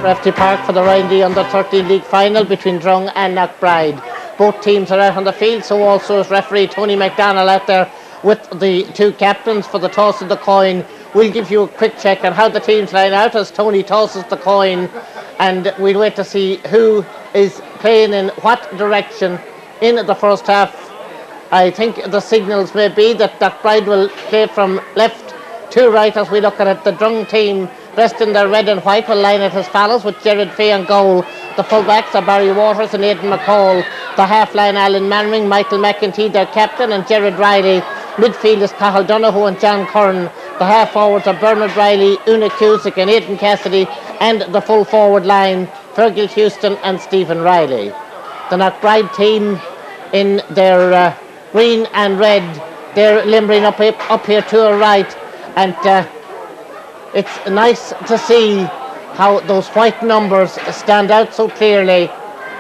Rafferty Park for the Roinn Under 13 League Final between Drung and Knockbride. Both teams are out on the field, so also is referee Tony McDonald out there with the two captains for the toss of the coin. We'll give you a quick check on how the teams line out as Tony tosses the coin, and we'll wait to see who is playing in what direction in the first half. I think the signals may be that Knockbride will play from left to right as we look at it. The Drung team, dressed in their red and white, will line it as follows with Jared Fay on goal. The fullbacks are Barry Waters and Aidan McCall. The half-line Alan Mannering, Michael McEntee, their captain, and Jared Riley. Midfield is Cathal Donoghue and John Curran. The half-forwards are Bernard Riley, Una Cusick and Aidan Cassidy, and the full forward line, Fergal Houston and Stephen Riley. The Knockbride team in their green and red, they're limbering up here to our right, and it's nice to see how those white numbers stand out so clearly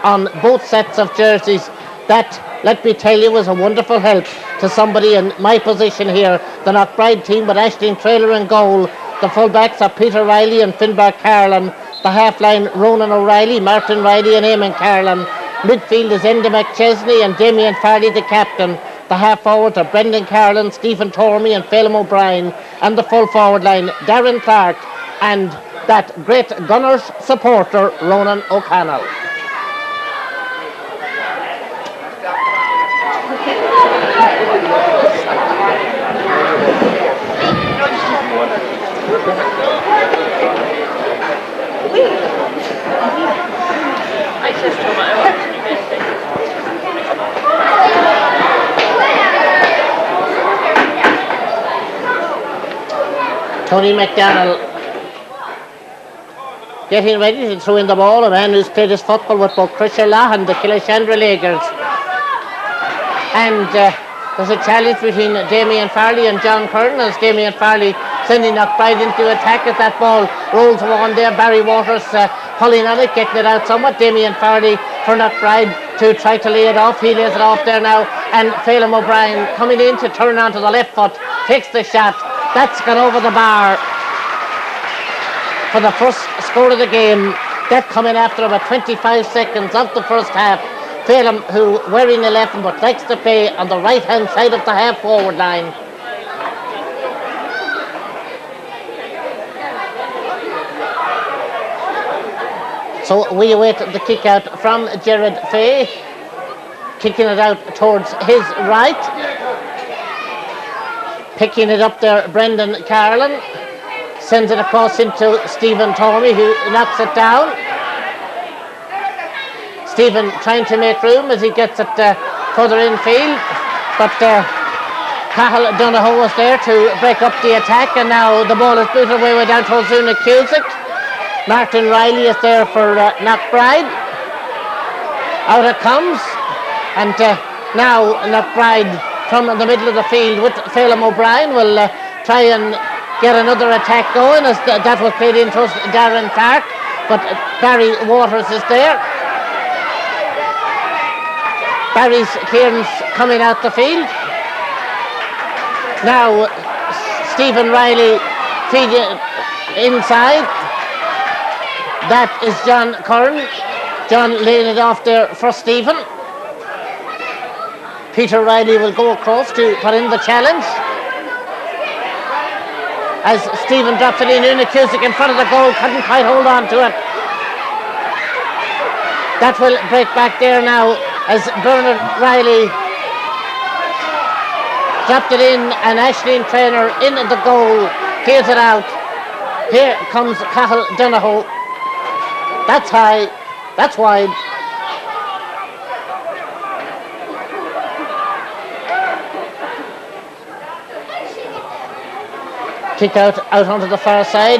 on both sets of jerseys. That, let me tell you, was a wonderful help to somebody in my position here. The Knockbride team with Aisling Trailer in goal. The fullbacks are Peter Riley and Finbar Carlin. The half-line Ronan O'Reilly, Martin Riley and Eamon Carlin. Midfield is Enda McChesney and Damien Farley, the captain. The half-forwards are Brendan Carlin, Stephen Tormey and Phelim O'Brien. And the full forward line, Darren Clark and that great Gunners supporter, Ronan O'Connell. Tony McDonald getting ready to throw in the ball, a man who's played his football with both Crisherlaw and the Killashandra Lakers. And there's a challenge between Damien Farley and John Curran, as Damien Farley sending Knockbride into attack as that ball rolls on there. Barry Waters pulling on it, getting it out somewhat. Damien Farley for Knockbride to try to lay it off. He lays it off there now, and Phelim O'Brien coming in to turn onto the left foot, takes the shot. That's gone over the bar for the first score of the game. That coming after about 25 seconds of the first half. Phelim, who wearing 11 but likes to play on the right hand side of the half forward line. So we await the kick out from Jared Fay, kicking it out towards his right. Picking it up there, Brendan Carlin sends it across into Stephen Tormey, who knocks it down. Stephen trying to make room as he gets it further infield, but Cathal Donoghue was there to break up the attack, and now the ball is booted away down towards Una Cusick. Martin Riley is there for Knockbride. Out it comes, and now Knockbride from the middle of the field with Phelim O'Brien will try and get another attack going, as that was played into Darren Clark, but Barry Waters is there. Barry's Kieran's coming out the field. Now Stephen Riley feeding inside. That is John Curran. John laying it off there for Stephen. Peter Riley will go across to put in the challenge. As Stephen drops it in, Una Cusick in front of the goal, couldn't quite hold on to it. That will break back there now as Bernard Riley dropped it in, and Aisling Traynor in the goal, clears it out. Here comes Cathal Donoghue. That's high, that's wide. Kick out onto the far side.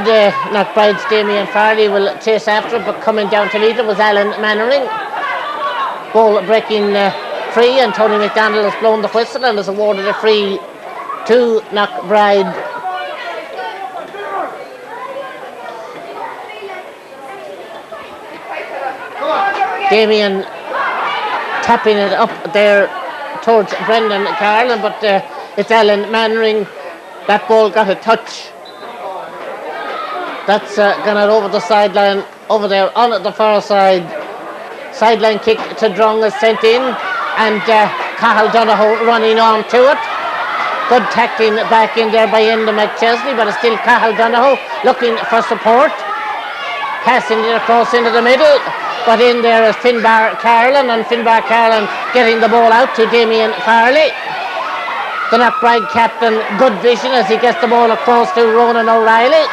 Knockbride's Damien Farley will chase after it, but coming down to meet it was Alan Mannering. Ball breaking free, and Tony McDonald has blown the whistle and has awarded a free to Knockbride. Damien tapping it up there towards Brendan Carlin, but it's Alan Mannering. That ball got a touch. That's gone out over the sideline over there on the far side. Sideline kick to Drung is sent in, and Cathal Donoghue running on to it. Good tackling back in there by Enda McChesney, but it's still Cathal Donoghue looking for support. Passing it across into the middle, but in there is Finbar Carlin, and Finbar Carlin getting the ball out to Damien Farley. The Knockbride captain, good vision as he gets the ball across to Ronan O'Reilly.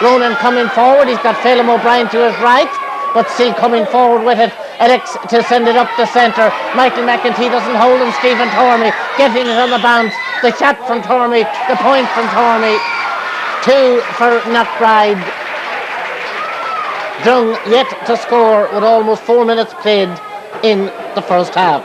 Ronan coming forward, he's got Phelim O'Brien to his right, but still coming forward with it. Alex to send it up the centre. Michael McEntee doesn't hold him. Stephen Tormey getting it on the bounce. The shot from Tormey, the point from Tormey. 2 for Knockbride. Drung yet to score with almost 4 minutes played in the first half.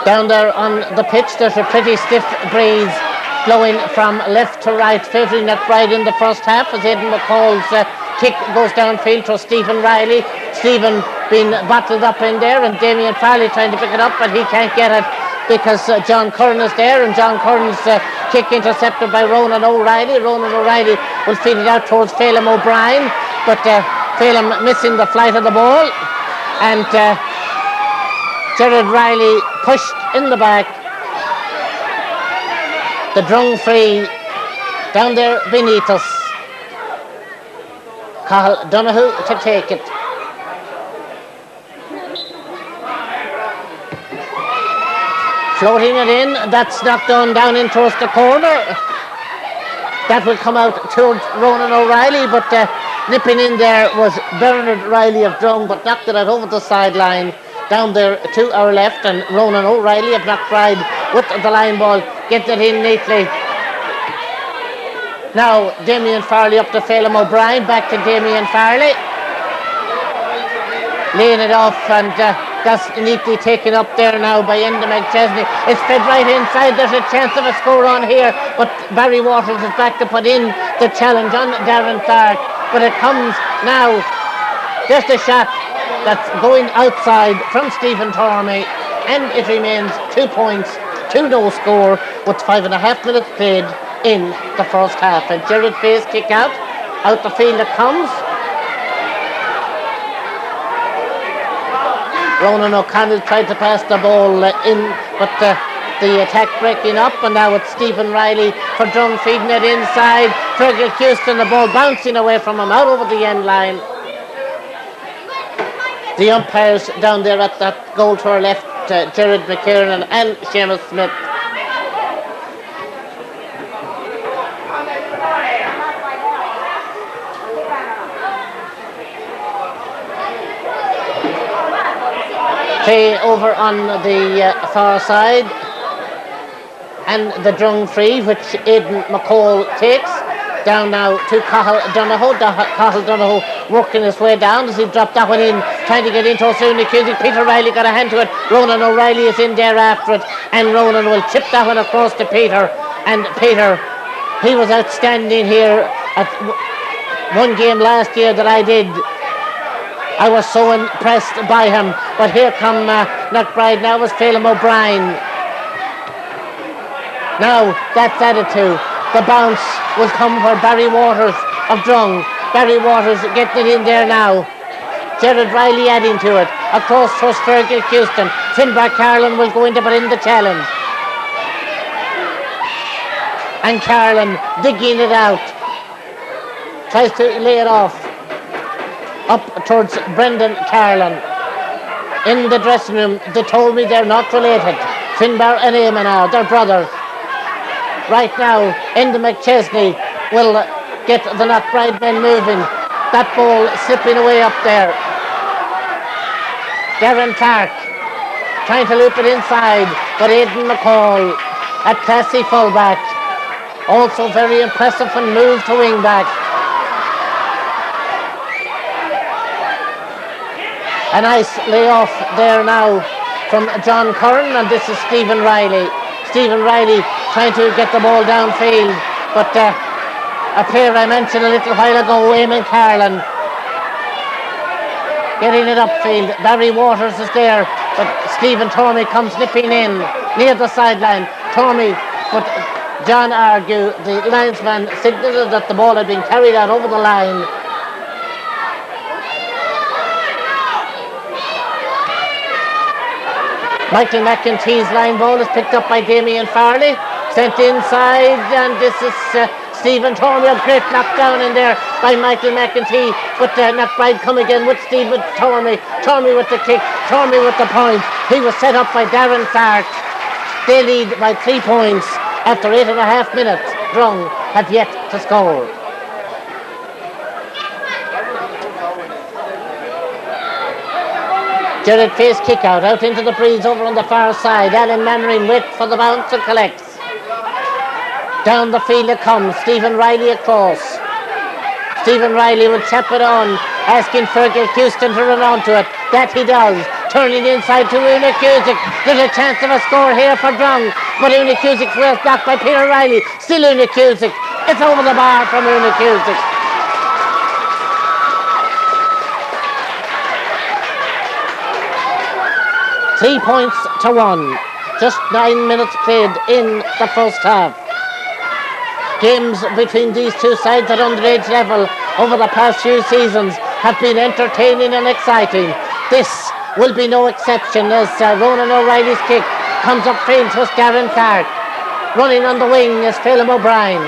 Down there on the pitch, there's a pretty stiff breeze blowing from left to right, favouring Knockbride in the first half as Aidan McCall's kick goes downfield to Stephen Riley. Stephen being bottled up in there, and Damien Farley trying to pick it up, but he can't get it because John Curran is there, and John Curran's kick intercepted by Ronan O'Reilly. Ronan O'Reilly will feed it out towards Phelim O'Brien, but Phelim missing the flight of the ball, and Gerard Riley pushed in the back. The Drung free down there beneath us. Cathal Donoghue to take it. Floating it in, that's knocked on down in towards the corner. That will come out towards Ronan O'Reilly, but nipping in there was Bernard Riley of Drung, but knocked it out over the sideline. Down there to our left, and Ronan O'Reilly of Knockbride with the line ball, gets it in neatly. Now Damien Farley up to Phelim O'Brien, back to Damien Farley. Laying it off, and that's neatly taken up there now by Enda McChesney. It's fed right inside, there's a chance of a score on here, but Barry Waters is back to put in the challenge on Darren Clark. But it comes now, just a shot that's going outside from Stephen Tormey, and it remains 2 points, 2-0 score with 5.5 minutes played in the first half. And Gerard Faye's kick out the field it comes. Ronan O'Connell tried to pass the ball in, but the attack breaking up, and now it's Stephen Riley for Drung feeding it inside. Fergal Houston, the ball bouncing away from him out over the end line. The umpires down there at that goal to our left, Gerard McKiernan and Seamus Smith. Play over on the far side, and the Drung free, which Aidan McCall takes. Down now to Cathal Donoghue. Cathal Donoghue working his way down as he dropped that one in, trying to get into O'Sullivan Cusick. Peter Riley got a hand to it. Ronan O'Reilly is in there after it, and Ronan will chip that one across to Peter. And Peter, he was outstanding here at one game last year that I did. I was so impressed by him. But here come Knockbride now with Phelim O'Brien. Now that's added to. The bounce will come for Barry Waters of Drung. Barry Waters getting it in there now. Gerard Riley adding to it. Across to Fergal Houston. Finbar Carlin will go in to put in the challenge. And Carlin digging it out. Tries to lay it off. Up towards Brendan Carlin. In the dressing room, they told me they're not related. Finbar and Eamon are, they're brothers. Right now, Enda McChesney will get the Knockbride men moving. That ball slipping away up there. Darren Clark trying to loop it inside, but Aidan McCall, a classy fullback, also very impressive and moved to wing back. A nice layoff there now from John Curran, and this is Stephen Riley. Stephen Riley trying to get the ball downfield, but a player I mentioned a little while ago, Eamon Carlin, getting it upfield. Barry Waters is there, but Stephen Tormey comes nipping in near the sideline. Tormey, but John Argue, the linesman, signalled that the ball had been carried out over the line. Michael McEntee's line ball is picked up by Damien Farley, sent inside, and this is Stephen Tormey. A great knockdown in there by Michael McEntee, but Knockbride come again with Stephen Tormey. Tormey with the kick, Tormey with the point. He was set up by Darren Clark. They lead by 3 points after 8.5 minutes. Drung have yet to score. Jared Face kick out into the breeze over on the far side. Alan Mannering waits for the bounce and collects. Down the field it comes. Stephen Riley across. Stephen Riley will chap it on, asking Fergal Houston to run onto it. That he does. Turning inside to Una Cusick. There's a chance of a score here for Drung, but Una Cusick's well blocked by Peter Riley. Still Una Cusick. It's over the bar from Una Cusick. Three points to 1. Just 9 minutes played in the first half. Games between these two sides at underage level over the past few seasons have been entertaining and exciting. This will be no exception as Ronan O'Reilly's kick comes up field to Darren Clark. Running on the wing is Phelim O'Brien.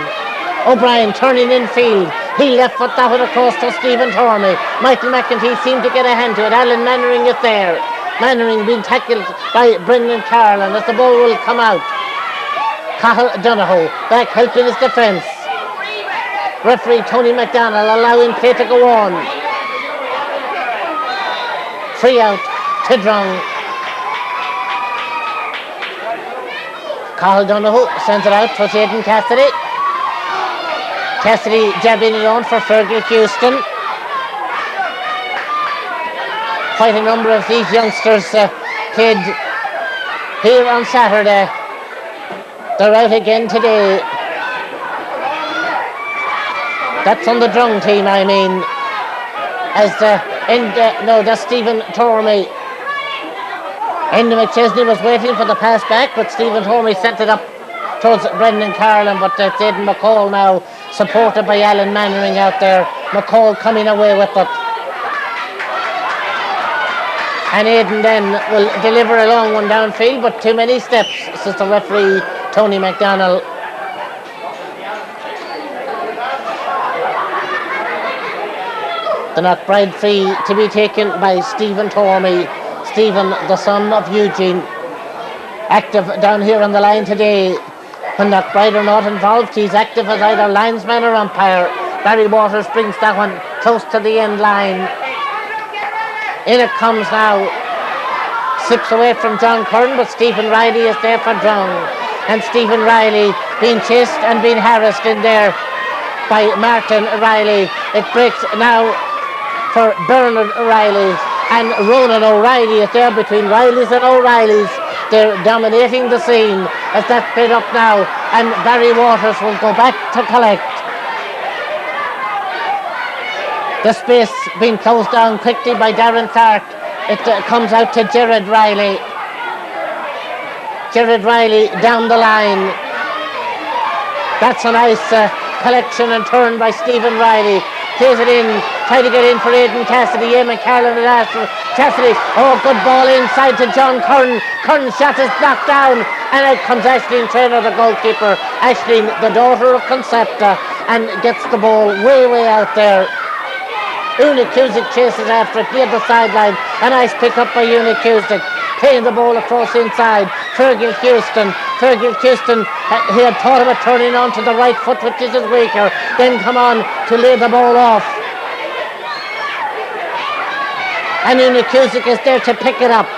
O'Brien turning in field. He left foot that one across to Stephen Tormey. Michael McEntee seemed to get a hand to it. Alan Mannering is there. Mannering being tackled by Brendan Carlin as the ball will come out. Cathal Donohoe back helping his defence. Referee Tony McDonald allowing play to go on. Free out to Drung. Cathal Donohoe sends it out for Aidan Cassidy. Cassidy jabbing it on for Fergal Houston. Quite a number of these youngsters played here on Saturday. They're out again today. That's on the Drung team, I mean. As that's Stephen Tormey. Enda McChesney was waiting for the pass back, but Stephen Tormey sent it up towards Brendan Carlin, but it's Aidan McCall now, supported by Alan Mannering out there. McCall coming away with it. And Aidan then will deliver a long one downfield, but too many steps, says the referee Tony McDonald. The Knockbride free to be taken by Stephen Tormey. Stephen, the son of Eugene, active down here on the line today. When Knockbride are not involved, he's active as either linesman or umpire. Barry Waters brings that one close to the end line. In it comes now. Slips away from John Curran, but Stephen Riley is there for Drung. And Stephen Riley being chased and being harassed in there by Martin Riley. It breaks now for Bernard Riley. And Ronan O'Reilly is there between Rileys and O'Reillys. They're dominating the scene as that's played up now. And Barry Waters will go back to collect. The space being closed down quickly by Darren Clark. It comes out to Jared Riley. Jared Riley down the line. That's a nice collection and turn by Stephen Riley. Plays it in, trying to get in for Aidan Cassidy. Eamon Carlin and after Cassidy. Oh, good ball inside to John Curran. Curran's shot is knocked down, and out comes Aisling Traynor, the goalkeeper. Aisling, the daughter of Concepta, and gets the ball way out there. Una Cusick chases after it near the sideline. A nice pick up by Una Cusick. Playing the ball across inside. Fergal Houston. He had thought about turning on to the right foot, which is his weaker. Then come on to lay the ball off. And Una Cusick is there to pick it up.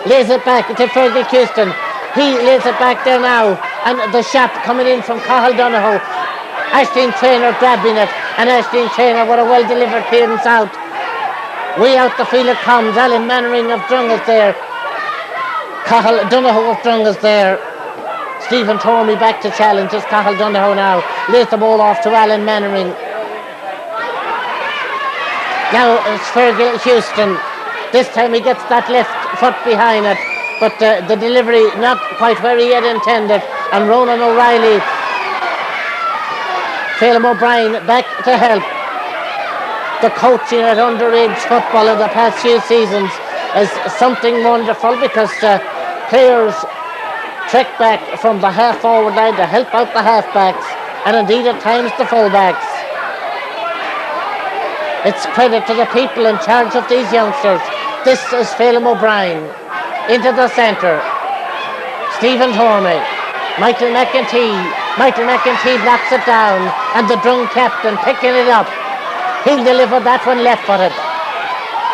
Lays it back to Fergal Houston. He lays it back there now. And the shot coming in from Cathal Donohoe. Aisling Traynor grabbing it, and Aisling Traynor with a well-delivered clearance out. Way out the field it comes. Alan Mannering of Drung is there. Cathal Donohoe of Drung is there. Stephen Tormey back to challenge. It's Cathal Donohoe now. Lays the ball off to Alan Mannering. Now it's Fergal Houston. This time he gets that left foot behind it, but the delivery not quite where he had intended. And Ronan O'Reilly, Phelim O'Brien back to help. The coaching at underage football in the past few seasons is something wonderful, because players trek back from the half-forward line to help out the half-backs, and indeed at times the full-backs. It's credit to the people in charge of these youngsters. This is Phelim O'Brien into the centre. Stephen Tormey, Michael McEntee. Michael McEntee knocks it down, and the Drung captain picking it up. He'll deliver that one left-footed.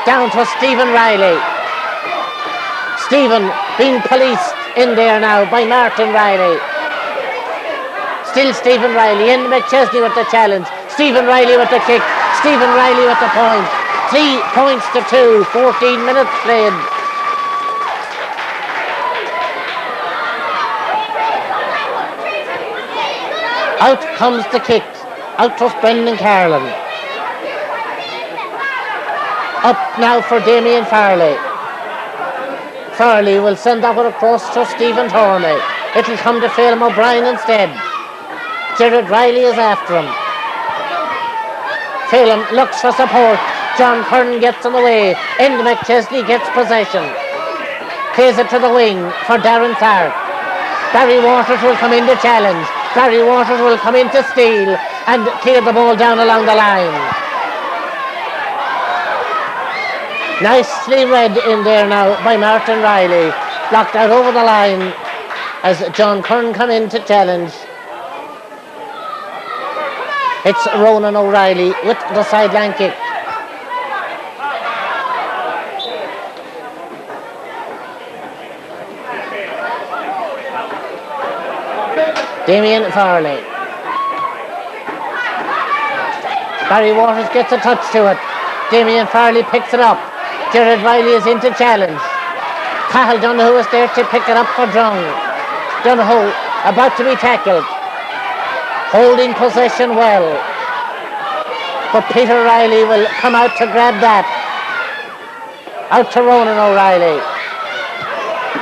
Down to Stephen Riley. Stephen being policed in there now by Martin Riley. Still Stephen Riley. In McChesney with the challenge. Stephen Riley with the kick. Stephen Riley with the point. 3 points to 2. 14 minutes played. Out comes the kick. Out was Brendan Carlin. Up now for Damien Farley. Farley will send that one across to Stephen Tormey. It'll come to Phelim O'Brien instead. Gerard Riley is after him. Phelim looks for support. John Curran gets in the way. Enda McChesney gets possession. Plays it to the wing for Darren Clark. Barry Waters will come in to challenge. Barry Waters will come in to steal and clear the ball down along the line. Nicely read in there now by Martin Riley. Blocked out over the line as John Curran come in to challenge. It's Ronan O'Reilly with the sideline kick. Damien Farley. Barry Waters gets a touch to it. Damien Farley picks it up. Gerard Riley is into challenge. Cathal Donoghue is there to pick it up for Drung. Donoghue about to be tackled. Holding possession well. But Peter Riley will come out to grab that. Out to Ronan O'Reilly.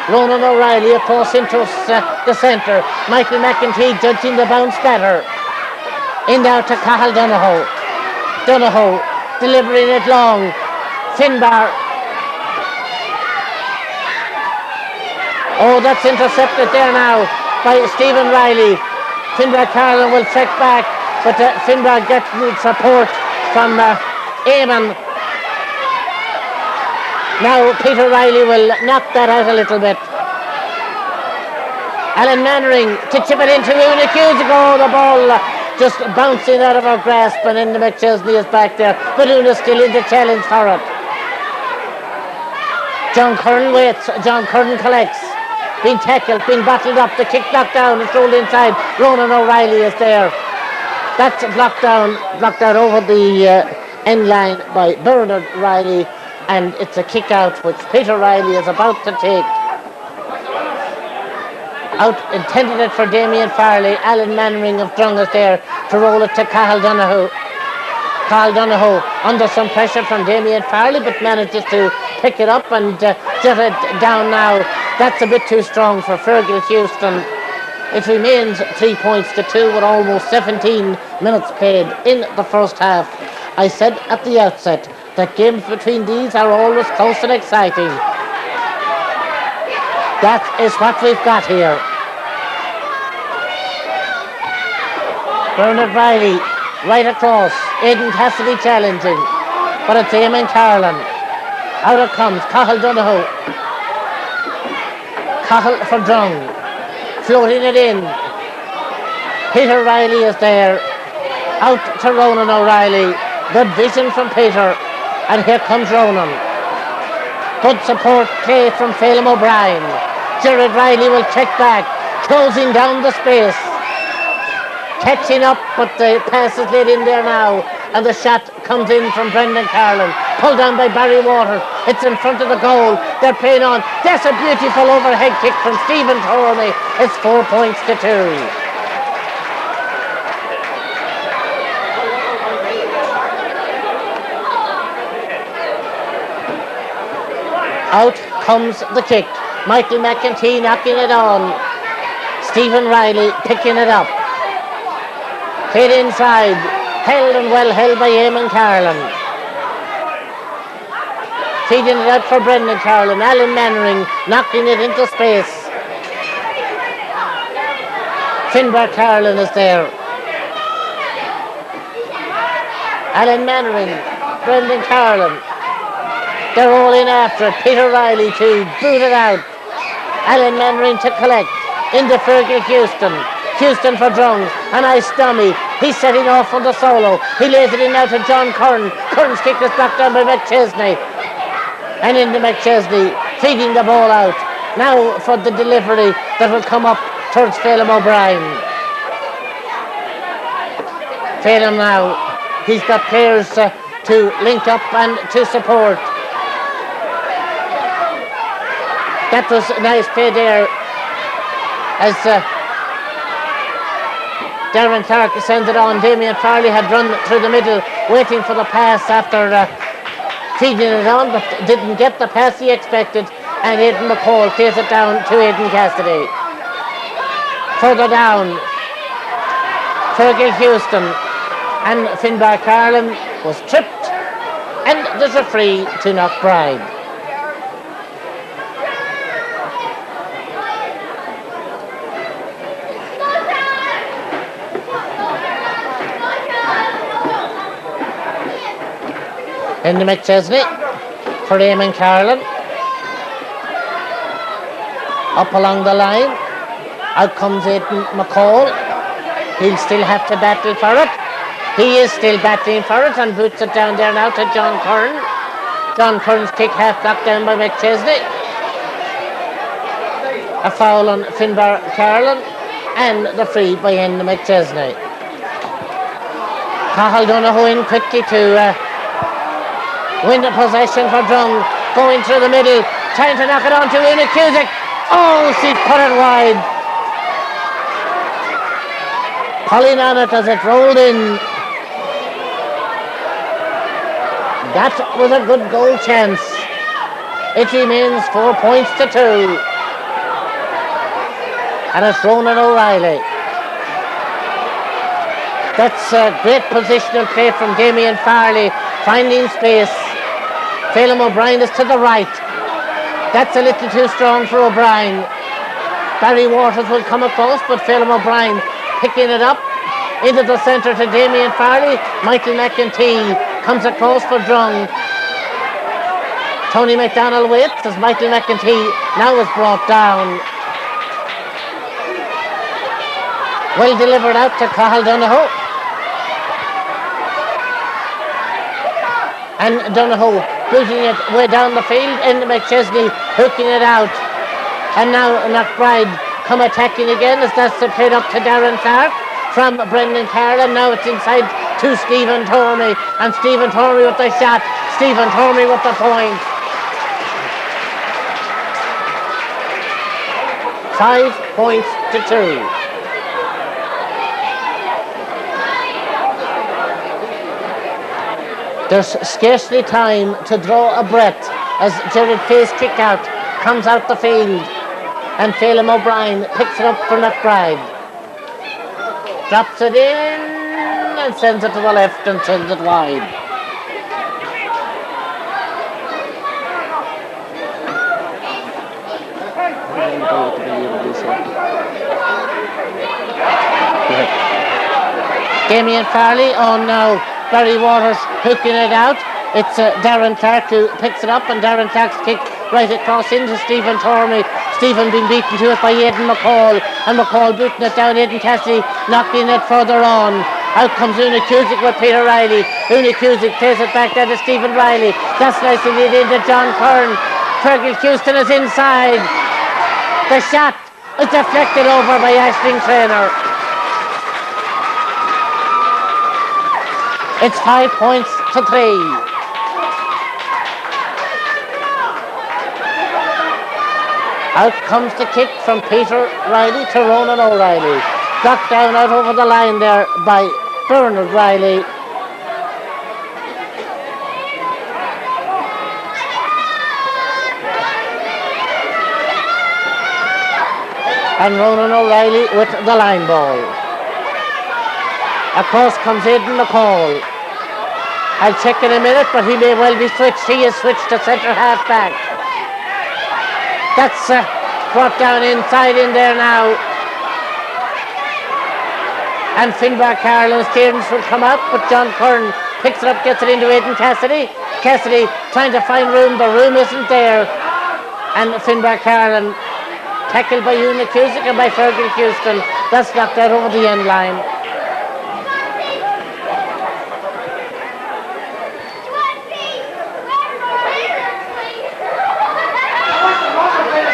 Ronan O'Reilly across into the centre. Michael McEntee judging the bounce better. In now to Cathal Donoghue. Donoghue delivering it long. Finbar. Oh, that's intercepted there now by Stephen Riley. Finbar Carlin will trek back, but Finbar gets support from Eamon. Now Peter Riley will knock that out a little bit. Alan Mannering to chip it into Una Cusick. The ball just bouncing out of her grasp, and Enda McChesney is back there, but Una still in the challenge for it. John Curran waits. John Curran collects. Being tackled, being battled up, the kick knocked down, it's rolled inside. Ronan O'Reilly is there. That's blocked out over the end line by Bernard Riley, and it's a kick out which Peter Riley is about to take. Out, intended it for Damien Farley. Alan Mannering of Drung is there to roll it to Cathal Donoghue. Cathal Donoghue under some pressure from Damien Farley, but manages to pick it up and get it down now. That's a bit too strong for Fergal Houston. It remains 3 points to 2 with almost 17 minutes played in the first half. I said at the outset that games between these are always close and exciting. That is what we've got here. Bernard Riley right across. Aidan Cassidy challenging, but it's Eamon Carlin. Out it comes Cathal Donoghue. Cathal for Drung, floating it in. Peter Riley is there. Out to Ronan O'Reilly. Good vision from Peter, and here comes Ronan. Good support play from Phelim O'Brien. Gerard Riley will check back, closing down the space. Catching up, but the pass is laid in there now, and the shot comes in from Brendan Carlin. Pulled down by Barry Waters. It's in front of the goal. They're playing on. That's a beautiful overhead kick from Stephen Tormey. It's 4 points to 2. Out comes the kick. Michael McEntee knocking it on. Stephen Riley picking it up. Hit inside. Held and well held by Eamon Carlin. Feeding it out for Brendan Carlin. Alan Mannering knocking it into space. Finbar Carlin is there. Alan Mannering, Brendan Carlin. They're all in after it. Peter Riley to boot it out. Alan Mannering to collect. Into Fergal Houston. Houston for Drung. A nice dummy. He's setting off on the solo. He lays it in now to John Curran. Curran's kick is blocked down by McChesney. And into McChesney, feeding the ball out. Now for the delivery that will come up towards Phelim O'Brien. Phelim now. He's got players to link up and to support. That was a nice play there as Darren Clark sends it on. Damien Farley had run through the middle waiting for the pass after feeding it on, but didn't get the pass he expected, and Aidan McCall plays it down to Aidan Cassidy. Further down, Fergal Houston and Finbar Carlin was tripped, and there's a free to Knockbride. Into McChesney for Eamon Carlin. Up along the line. Out comes Aidan McCall. He'll still have to battle for it. He is still battling for it and boots it down there now to John Curran. John Curran's kick half blocked down by McChesney. A foul on Finbar Carlin and the free by Enda McChesney. Cathal Donoghue in quickly to win the possession for Drung. Going through the middle, trying to knock it on to Una Cusick. Oh, she put it wide. Pulling on it as it rolled in. That was a good goal chance. It remains 4 points to 2. And it's Ronan O'Reilly. That's a great positional play from Damien Farley, finding space. Phelim O'Brien is to the right. That's a little too strong for O'Brien. Barry Waters will come across, but Phelim O'Brien picking it up into the centre to Damien Farley. Michael McEntee comes across for Drung. Tony McDonald waits as Michael McEntee now is brought down. Well delivered out to Cathal Donoghue. And Donoghue booting it way down the field. Into McChesney hooking it out. And now Knockbride come attacking again as that's played up to Darren Clark from Brendan Carlin. Now it's inside to Stephen Tormey. And Stephen Tormey with the shot. Stephen Tormey with the point. 5 points to 2. There's scarcely time to draw a breath as Jared Fay's kick out comes out the field and Phelim O'Brien picks it up for Knockbride. Drops it in and sends it to the left and sends it wide. Damien Farley on now. Barry Waters hooking it out. It's Darren Clark who picks it up, and Darren Clark's kick right across into Stephen Tormey. Stephen being beaten to it by Aidan McCall, and McCall booting it down. Aidan Cassidy knocking it further on. Out comes Una Cusick with Peter Riley. Una Cusick plays it back there to Stephen Riley. That's nicely lead into John Curran. Fergal Houston is inside. The shot is deflected over by Aisling Traynor. It's 5 points to 3. Out comes the kick from Peter Riley to Ronan O'Reilly. Blocked down out over the line there by Bernard Riley. And Ronan O'Reilly with the line ball. Across comes Aidan McCall. I'll check in a minute, but he may well be switched. He is switched to centre half back. That's brought down inside in there now. And Finbar Carlin's clearance will come out, but John Curran picks it up, gets it into Aidan Cassidy. Cassidy trying to find room. The room isn't there. And Finbar Carlin tackled by Ewan McCusick and by Fergal Houston. That's knocked out over the end line.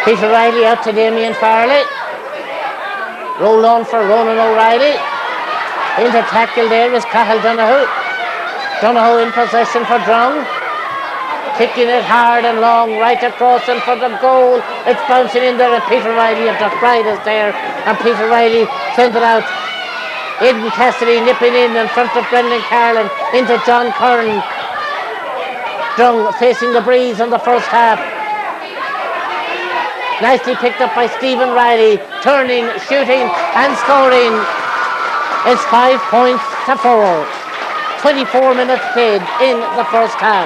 Peter Riley out to Damien Farley. Roll on for Ronan O'Reilly. Into tackle there is Cathal Donoghue. Donoghue in possession for Drung. Kicking it hard and long right across in front of goal. It's bouncing in there and Peter Riley of Knockbride is there. And Peter Riley sends it out. Aidan Cassidy nipping in front of Brendan Carlin into John Curran. Drung facing the breeze in the first half. Nicely picked up by Stephen Riley, turning, shooting and scoring. It's 5 points to 4. 24 minutes played in the first half.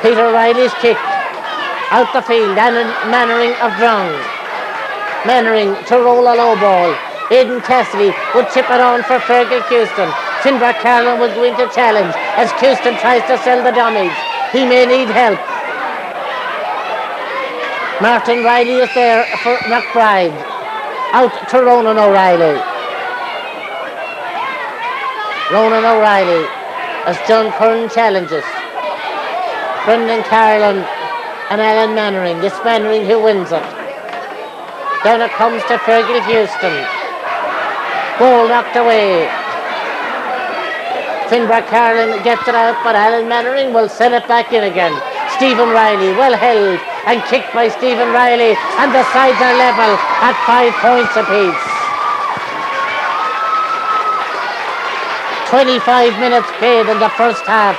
Peter Riley's kick out the field, and Mannering of Drung. Mannering to roll a low ball. Aidan Cassidy would chip it on for Fergal Houston. Finbar Carlin will go into challenge as Houston tries to sell the dummies. He may need help. Martin Riley is there for Knockbride. Out to Ronan O'Reilly. Ronan O'Reilly as John Curran challenges. Brendan Carlin and Alan Mannering. It's Mannering who wins it. Down it comes to Fergal Houston. Ball knocked away. Finbar Carlin gets it out, but Alan Mannering will send it back in again. Stephen Riley, well held and kicked by Stephen Riley, and the sides are level at 5 points apiece. 25 minutes played in the first half.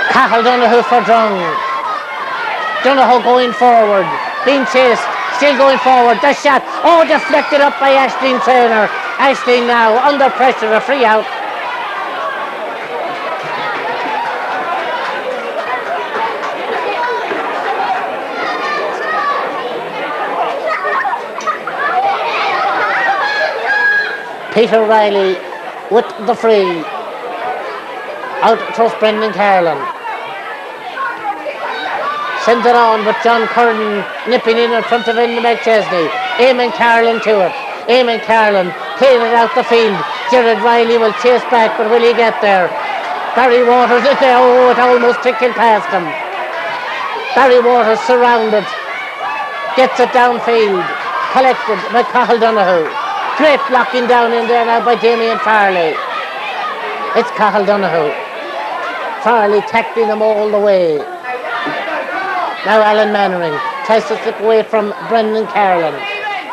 Cathal Donoghue for Drung. Donoghue going forward, being chased, still going forward. The shot, deflected up by Aisling Traynor. Aisling now under pressure, a free out. Peter Riley with the free. Out towards Brendan Carlin. Sends it on with John Curran nipping in front of Enda McChesney. Eamon Carlin to it. Eamon Carlin playing it out the field. Gerard Riley will chase back, but will he get there? Barry Waters is there. It almost tickled past him. Barry Waters surrounded. Gets it downfield. Collected by Cathal Donoghue. Great blocking down in there now by Damien Farley. It's Cathal Donoghue. Farley tackling them all the way. Now Alan Mannering tries to slip away from Brendan Carlin.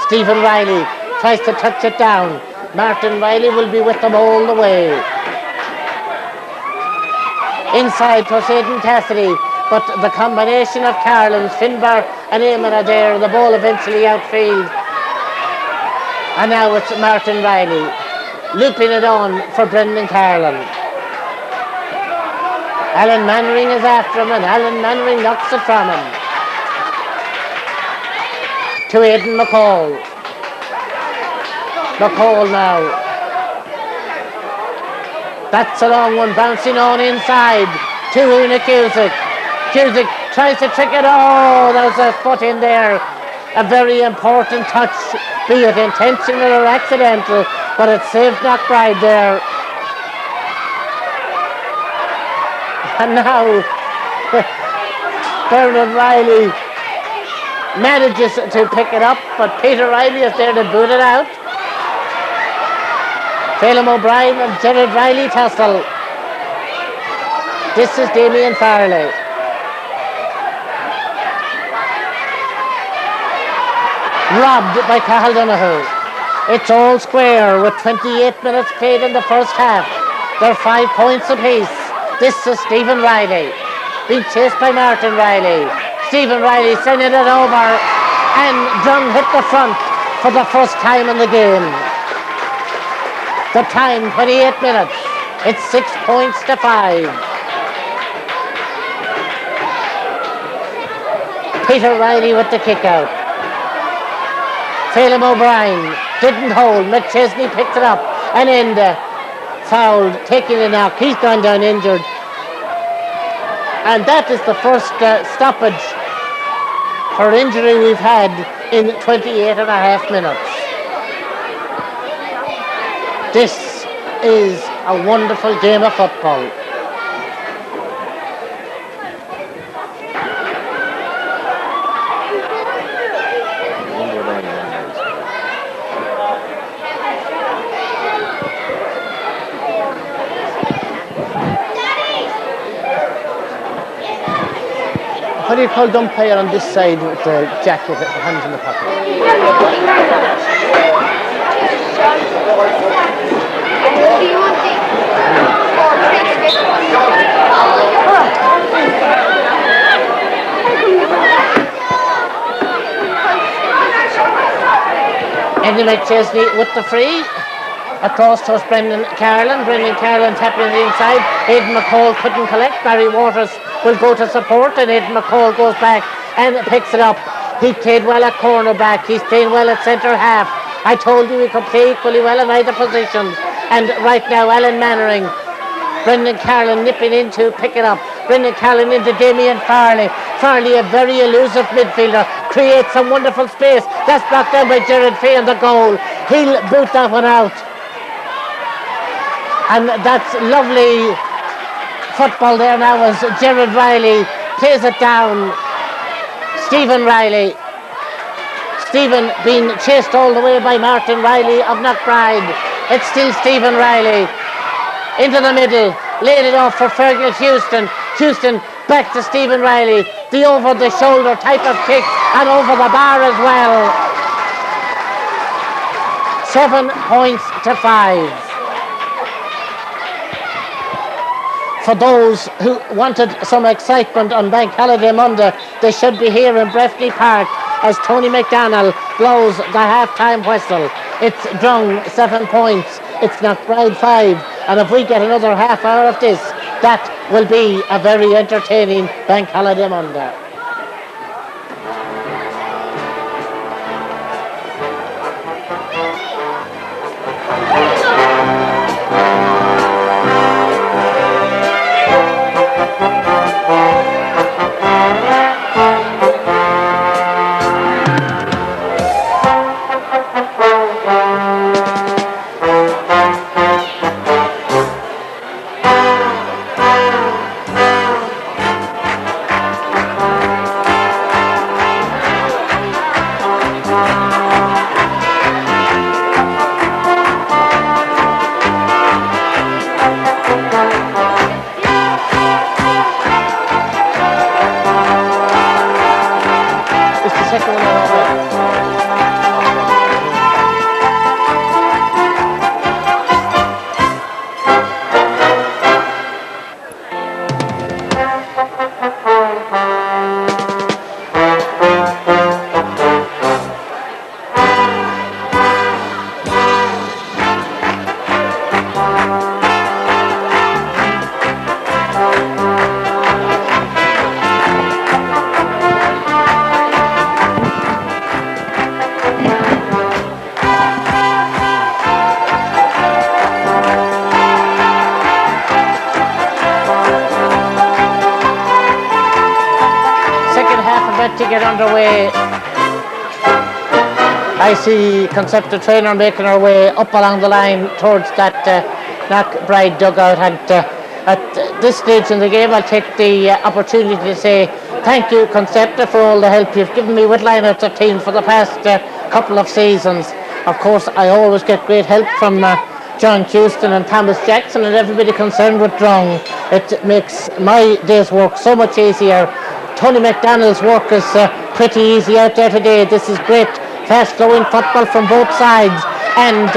Stephen Riley tries to touch it down. Martin Riley will be with them all the way. Inside to Aidan Cassidy, but the combination of Carlins, Finbar and Eamon are there. The ball eventually outfield. And now it's Martin Riley looping it on for Brendan Carlin. Alan Mannering is after him, and Alan Mannering knocks it from him. To Aidan McCall. McCall now. That's a long one, bouncing on inside to Una Cusick. Cusick tries to trick it. There's a foot in there. A very important touch, be it intentional or accidental, but it saved Knockbride there. And now Bernard Riley manages to pick it up, but Peter Riley is there to boot it out. Phelim O'Brien and Gerard Riley tussle. This is Damien Farley. Robbed by Cathal Donoghue. It's all square with 28 minutes played in the first half. They're 5 points apiece. This is Stephen Riley, being chased by Martin Riley. Stephen Riley sending it over, and Drung hit the front for the first time in the game. The time, 28 minutes. It's 6 points to 5. Peter Riley with the kick out. Phelim O'Brien didn't hold. McChesney picked it up and Enda fouled, taking a knock. He's gone down injured. And that is the first stoppage for injury we've had in 28 and a half minutes. This is a wonderful game of football. What do you call the umpire on this side with the jacket, the hands in the pocket? Andy McChesney with the free. Across towards Brendan Carlin. Brendan Carlin tapping it inside. Aidan McCall couldn't collect. Barry Waters will go to support, and Aidan McCall goes back and picks it up. He played well at cornerback. He's playing well at centre half. I told you he could play equally well in either positions. And right now, Alan Mannering, Brendan Carlin nipping in to pick it up. Brendan Carlin into Damien Farley. Farley, a very elusive midfielder, creates some wonderful space. That's blocked down by Gerard Fay on the goal. He'll boot that one out. And that's lovely football there now as Gerard Riley plays it down. Stephen Riley. Stephen being chased all the way by Martin Riley of Knockbride. It's still Stephen Riley. Into the middle. Laid it off for Fergal Houston. Houston back to Stephen Riley. The over-the-shoulder type of kick and over the bar as well. 7 points to 5. For those who wanted some excitement on Bank Holiday Monday, they should be here in Breffni Park as Tony McDonnell blows the half-time whistle. It's Drung 7 points, it's Knockbride 5, and if we get another half hour of this, that will be a very entertaining Bank Holiday Monday. To get underway. I see Concepta trainer making her way up along the line towards that Knockbride dugout, and at this stage in the game I'll take the opportunity to say thank you, Concepta, for all the help you've given me with lineouts of teams for the past couple of seasons. Of course, I always get great help from John Houston and Thomas Jackson and everybody concerned with Drung. It makes my day's work so much easier. Tony McDonnell's work is pretty easy out there today. This is great, fast-flowing football from both sides. And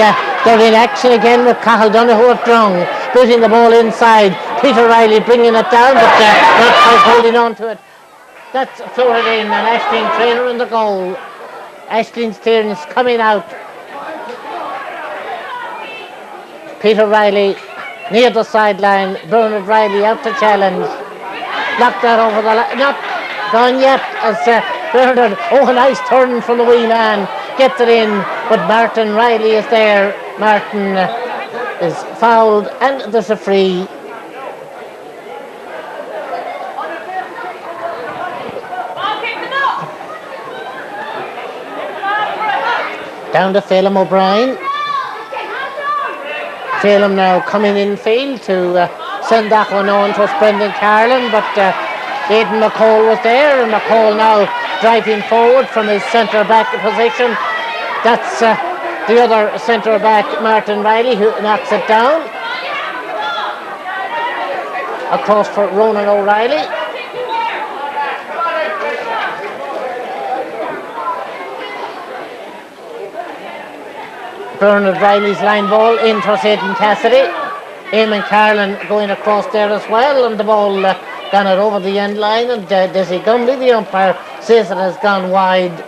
they're in action again with Cathal Donoghue of Drung. splitting the ball inside. Peter Riley bringing it down, but not quite holding on to it. That's floated in, and Aisling Traynor in the goal. Aisling Traynor coming out. Peter Riley near the sideline. Bernard Riley out to challenge. Knocked that over the line. Not gone yet as Bernard. Oh, a nice turn from the wee man. Gets it in, but Martin Riley is there. Martin is fouled, and there's a free. Down to Phelim O'Brien. Phelim now coming in field to send that one on to Brendan Carlin, but Aidan McCall was there, and McCall now driving forward from his centre back position. That's the other centre back, Martin Riley, who knocks it down. Across for Ronan O'Reilly. Bernard Riley's line ball in towards Aidan Cassidy. Eamon Carlin going across there as well, and the ball gone it over the end line, and Desi Gumley, the umpire, says it has gone wide.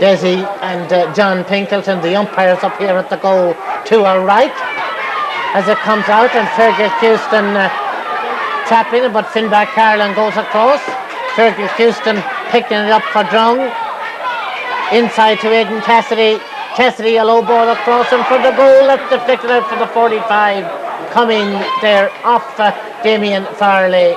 Desi and John Pinkleton, the umpires up here at the goal to our right, as it comes out, and Fergal Houston tapping it, but Finbar Carlin goes across. Fergal Houston picking it up for Drung. Inside to Aidan Cassidy. Cassidy a low ball across him for the goal. That's deflected out for the 45. Coming there off Damien Farley.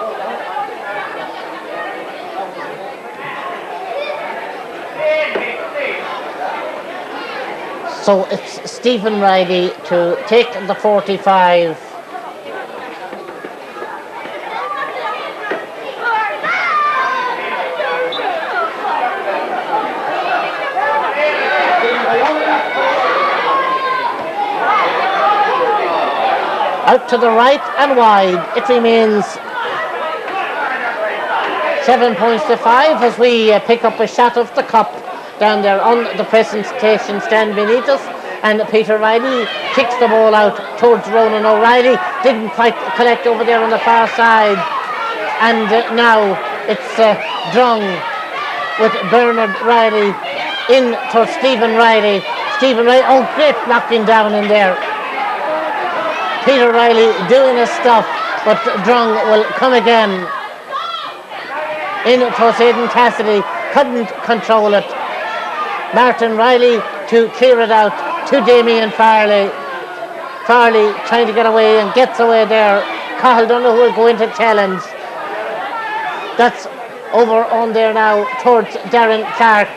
So it's Stephen Riley to take the 45. Out to the right and wide. It remains 7 points to 5 as we pick up a shot of the cup down there on the presentation stand beneath us, and Peter Riley kicks the ball out towards Ronan O'Reilly. Didn't quite collect over there on the far side, and now it's Drung with Bernard Riley in towards Stephen Riley. Stephen Riley, oh, great knocking down in there. Peter Riley doing his stuff, but Drung will come again. In towards Aidan Cassidy, couldn't control it. Martin Riley to clear it out to Damien Farley. Farley trying to get away and gets away there. Cathal Donoghue will go into challenge. That's over on there now towards Darren Clark.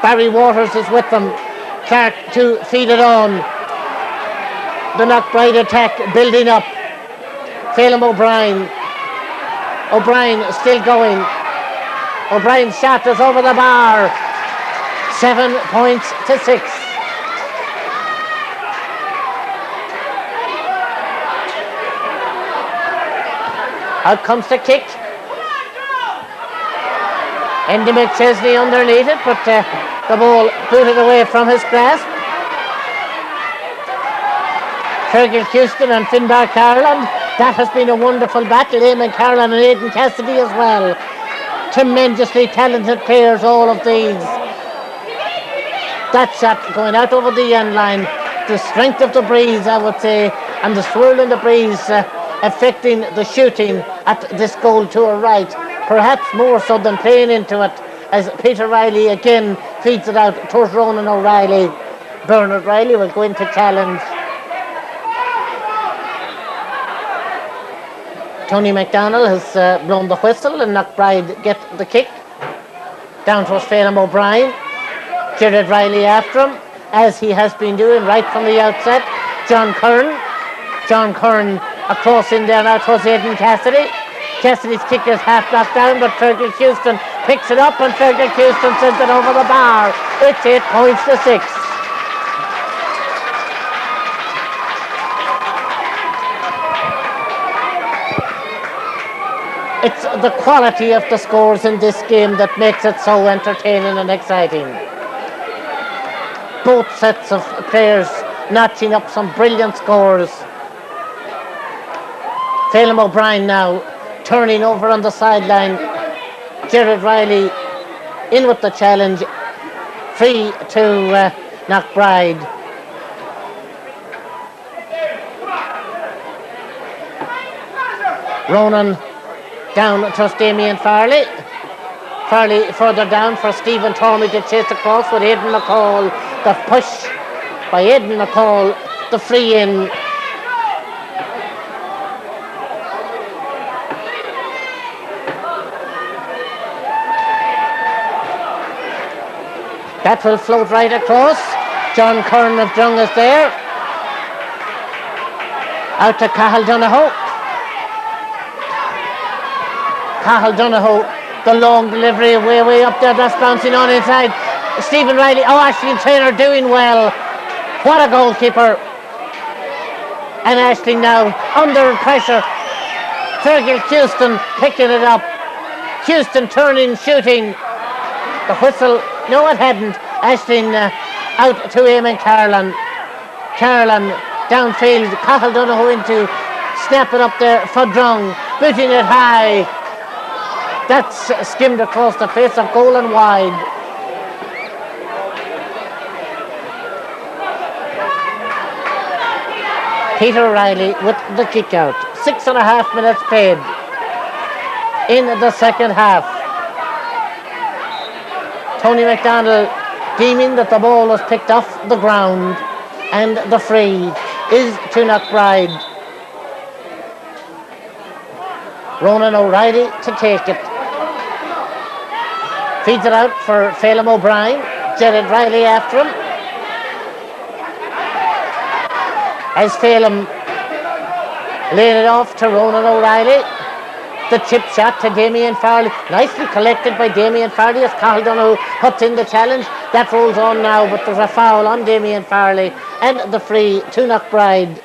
Barry Waters is with them. Clark to feed it on. The Knockbride attack building up. Phelim O'Brien. O'Brien still going. O'Brien's shot is over the bar. 7 points to 6. Out comes the kick. Andy McChesney underneath it, but the ball booted away from his grasp. Fergal Houston and Finbar Carlin. That has been a wonderful battle. Eamon Carlin and Aidan Cassidy as well. Tremendously talented players, all of these. That shot going out over the end line. The strength of the breeze, I would say, and the swirl in the breeze affecting the shooting at this goal to our right. Perhaps more so than playing into it, as Peter Riley again feeds it out towards Ronan O'Reilly. Bernard Riley will go into challenge. Tony McDonald has blown the whistle, and Knockbride get the kick. Down towards Phelim O'Brien. Gerard Riley after him, as he has been doing right from the outset. John Curran across in there now towards Aidan Cassidy. Cassidy's kick is half knocked down, but Fergal Houston picks it up, and Fergal Houston sends it over the bar. It's 8 points to 6. It's the quality of the scores in this game that makes it so entertaining and exciting. Both sets of players notching up some brilliant scores. Phelim O'Brien now turning over on the sideline. Jared Riley in with the challenge. Free to Knockbride. Ronan down to Damien Farley. Farley further down for Stephen Tormey to chase across with Aidan McCall. The push by Aidan McCall. The free in. That will float right across. John Curran of Drung is there. Out to Cathal Donohoe. Cathal Donohoe, the long delivery way up there. That's bouncing on inside. Stephen Riley. Oh, Aisling Traynor doing well. What a goalkeeper. And Aisling now under pressure. Fergal Houston picking it up. Houston turning, shooting. The whistle. No, it hadn't. Aisling out to Eamon Carolan. Carolan downfield. Cathal Donohoe into snap it up there for Drung. Booting it high. That's skimmed across the face of goal and wide. Peter Riley with the kick out. 6.5 minutes played in the second half. Tony McDonald deeming that the ball was picked off the ground, and the free is to Knockbride. Ronan O'Reilly to take it. Feeds it out for Phelim O'Brien. Jared Riley after him. As Phelim laying it off to Ronan O'Reilly. The chip shot to Damien Farley. Nicely collected by Damien Farley as Cathal Donohoe puts in the challenge. That rolls on now, but there's a foul on Damien Farley. And the free to Knockbride.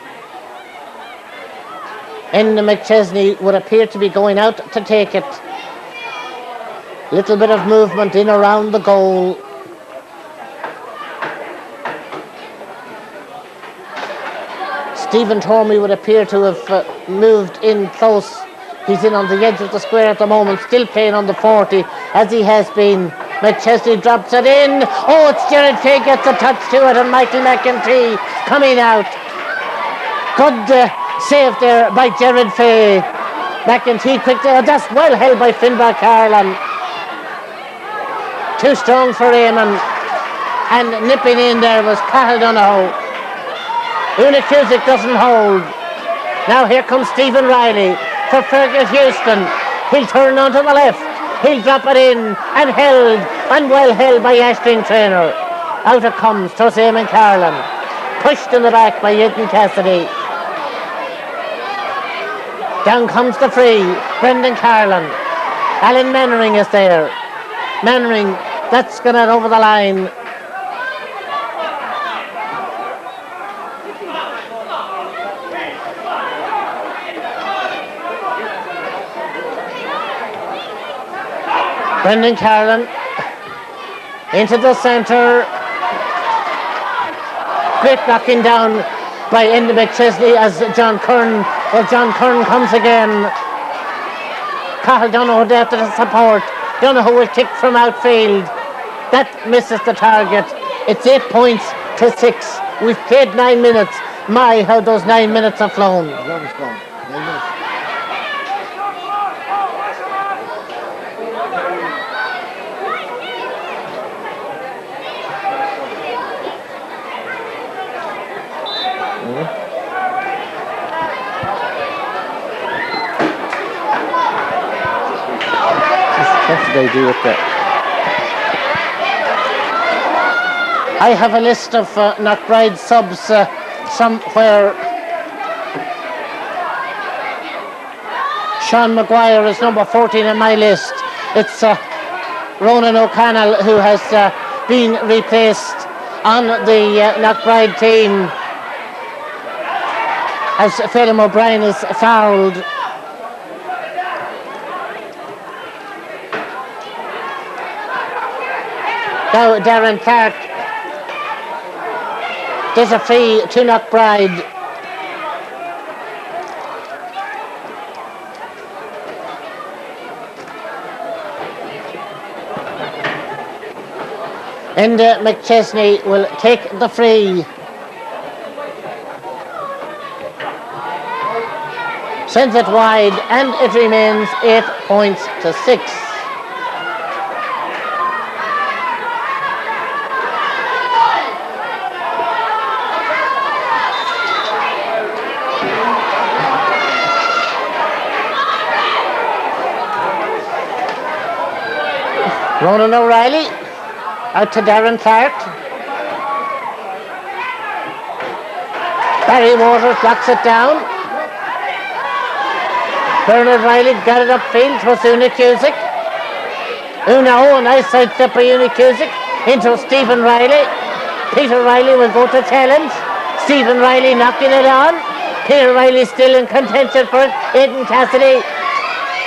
Enda McChesney would appear to be going out to take it. Little bit of movement in around the goal. Stephen Tormey would appear to have moved in close. He's in on the edge of the square at the moment, still playing on the 40 as he has been. McChesney drops it in. Oh, it's Jared Fay gets a touch to it, and Michael McEntee coming out. Good save there by Jared Fay. McEntee quick there. That's well held by Finbar Carolan. Too strong for Eamon. And nipping in there was Cathal Donohoe. Una Cusick doesn't hold. Now here comes Stephen Riley for Fergal Houston. He'll turn onto the left. He'll drop it in and held, and well held by Aisling Traynor. Out it comes to Eamon Carolan. Pushed in the back by Aidan Cassidy. Down comes the free. Brendan Carolan. Alan Mannering is there. Mannering, that's going it over the line. Brendan Carolan into the centre. Great knocking down by Enda McChesney as John Curran. Well, John Curran comes again. Cathal Donohoe there to the support. Donohoe will kick from outfield. That misses the target. It's 8 points to 6. We've played 9 minutes. My, how those 9 minutes have flown. What did they do with that? I have a list of Knockbride subs somewhere. Sean Maguire is number 14 on my list. It's Ronan O'Connell who has been replaced on the Knockbride team as Phelim O'Brien is fouled. Now Darren Clark There's a free to Knockbride. And McChesney will take the free. Sends it wide, and it remains 8 points to 6. Ronan O'Reilly out to Darren Clark. Barry Waters blocks it down. Bernard Riley got it upfield to Una Cusick. Nice side step by Una Cusick into Stephen Riley. Peter Riley will go to challenge. Stephen Riley knocking it on. Peter Riley still in contention for it. Aidan Cassidy.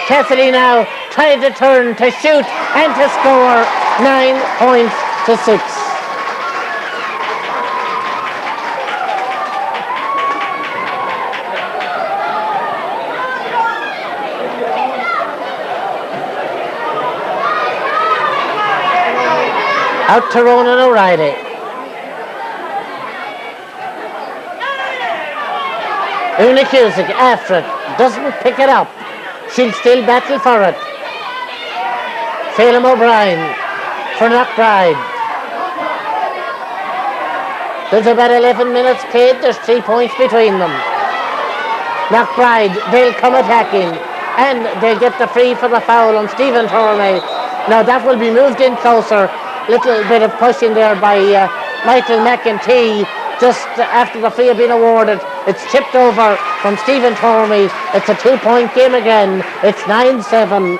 Cassidy now trying to turn, to shoot and to score. 9 points to 6. Out to Ronan O'Reilly. Una Cusick after it, doesn't pick it up. She'll still battle for it. Phelim O'Brien for Knockbride. There's about 11 minutes played. There's 3 points between them. Knockbride, they'll come attacking, and they'll get the free for the foul on Stephen Tormey. Now that will be moved in closer. Little bit of pushing there by Michael McEntee just after the free had been awarded. It's chipped over from Stephen Tormey. It's a 2-point game again. It's 9-7.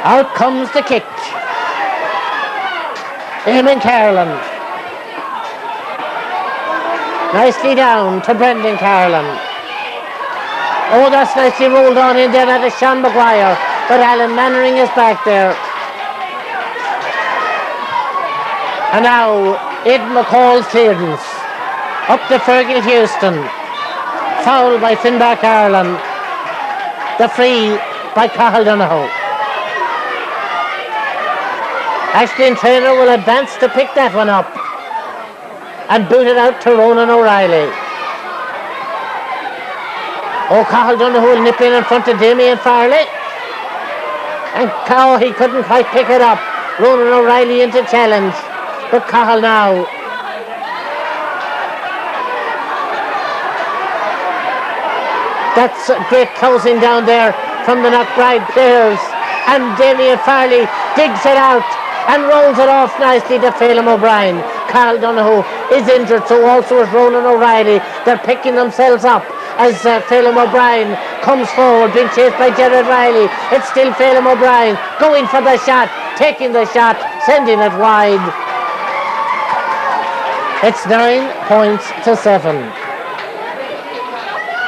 Out comes the kick. Eamon Carlin. Nicely down to Brendan Carlin. Oh, that's nicely rolled on in there. That is Sean Maguire. But Alan Mannering is back there. And now, Aidan McCall's clearance. Up to Fergal Houston. Foul by Finbar Carlin. The free by Cathal Donoghue. Ashton Traynor will advance to pick that one up. And boot it out to Ronan O'Reilly. Oh, Cathal Donoghue will nip in front of Damien Farley. And he couldn't quite pick it up. Ronan O'Reilly into challenge. But Cathal now. That's great closing down there from the Knockbride players. And Damien Farley digs it out and rolls it off nicely to Phelim O'Brien. Cathal Donoghue is injured, so also is Ronan O'Reilly. They're picking themselves up as Phelim O'Brien comes forward, being chased by Gerard Riley. It's still Phelim O'Brien going for the shot, taking the shot, sending it wide. It's 9 points to 7.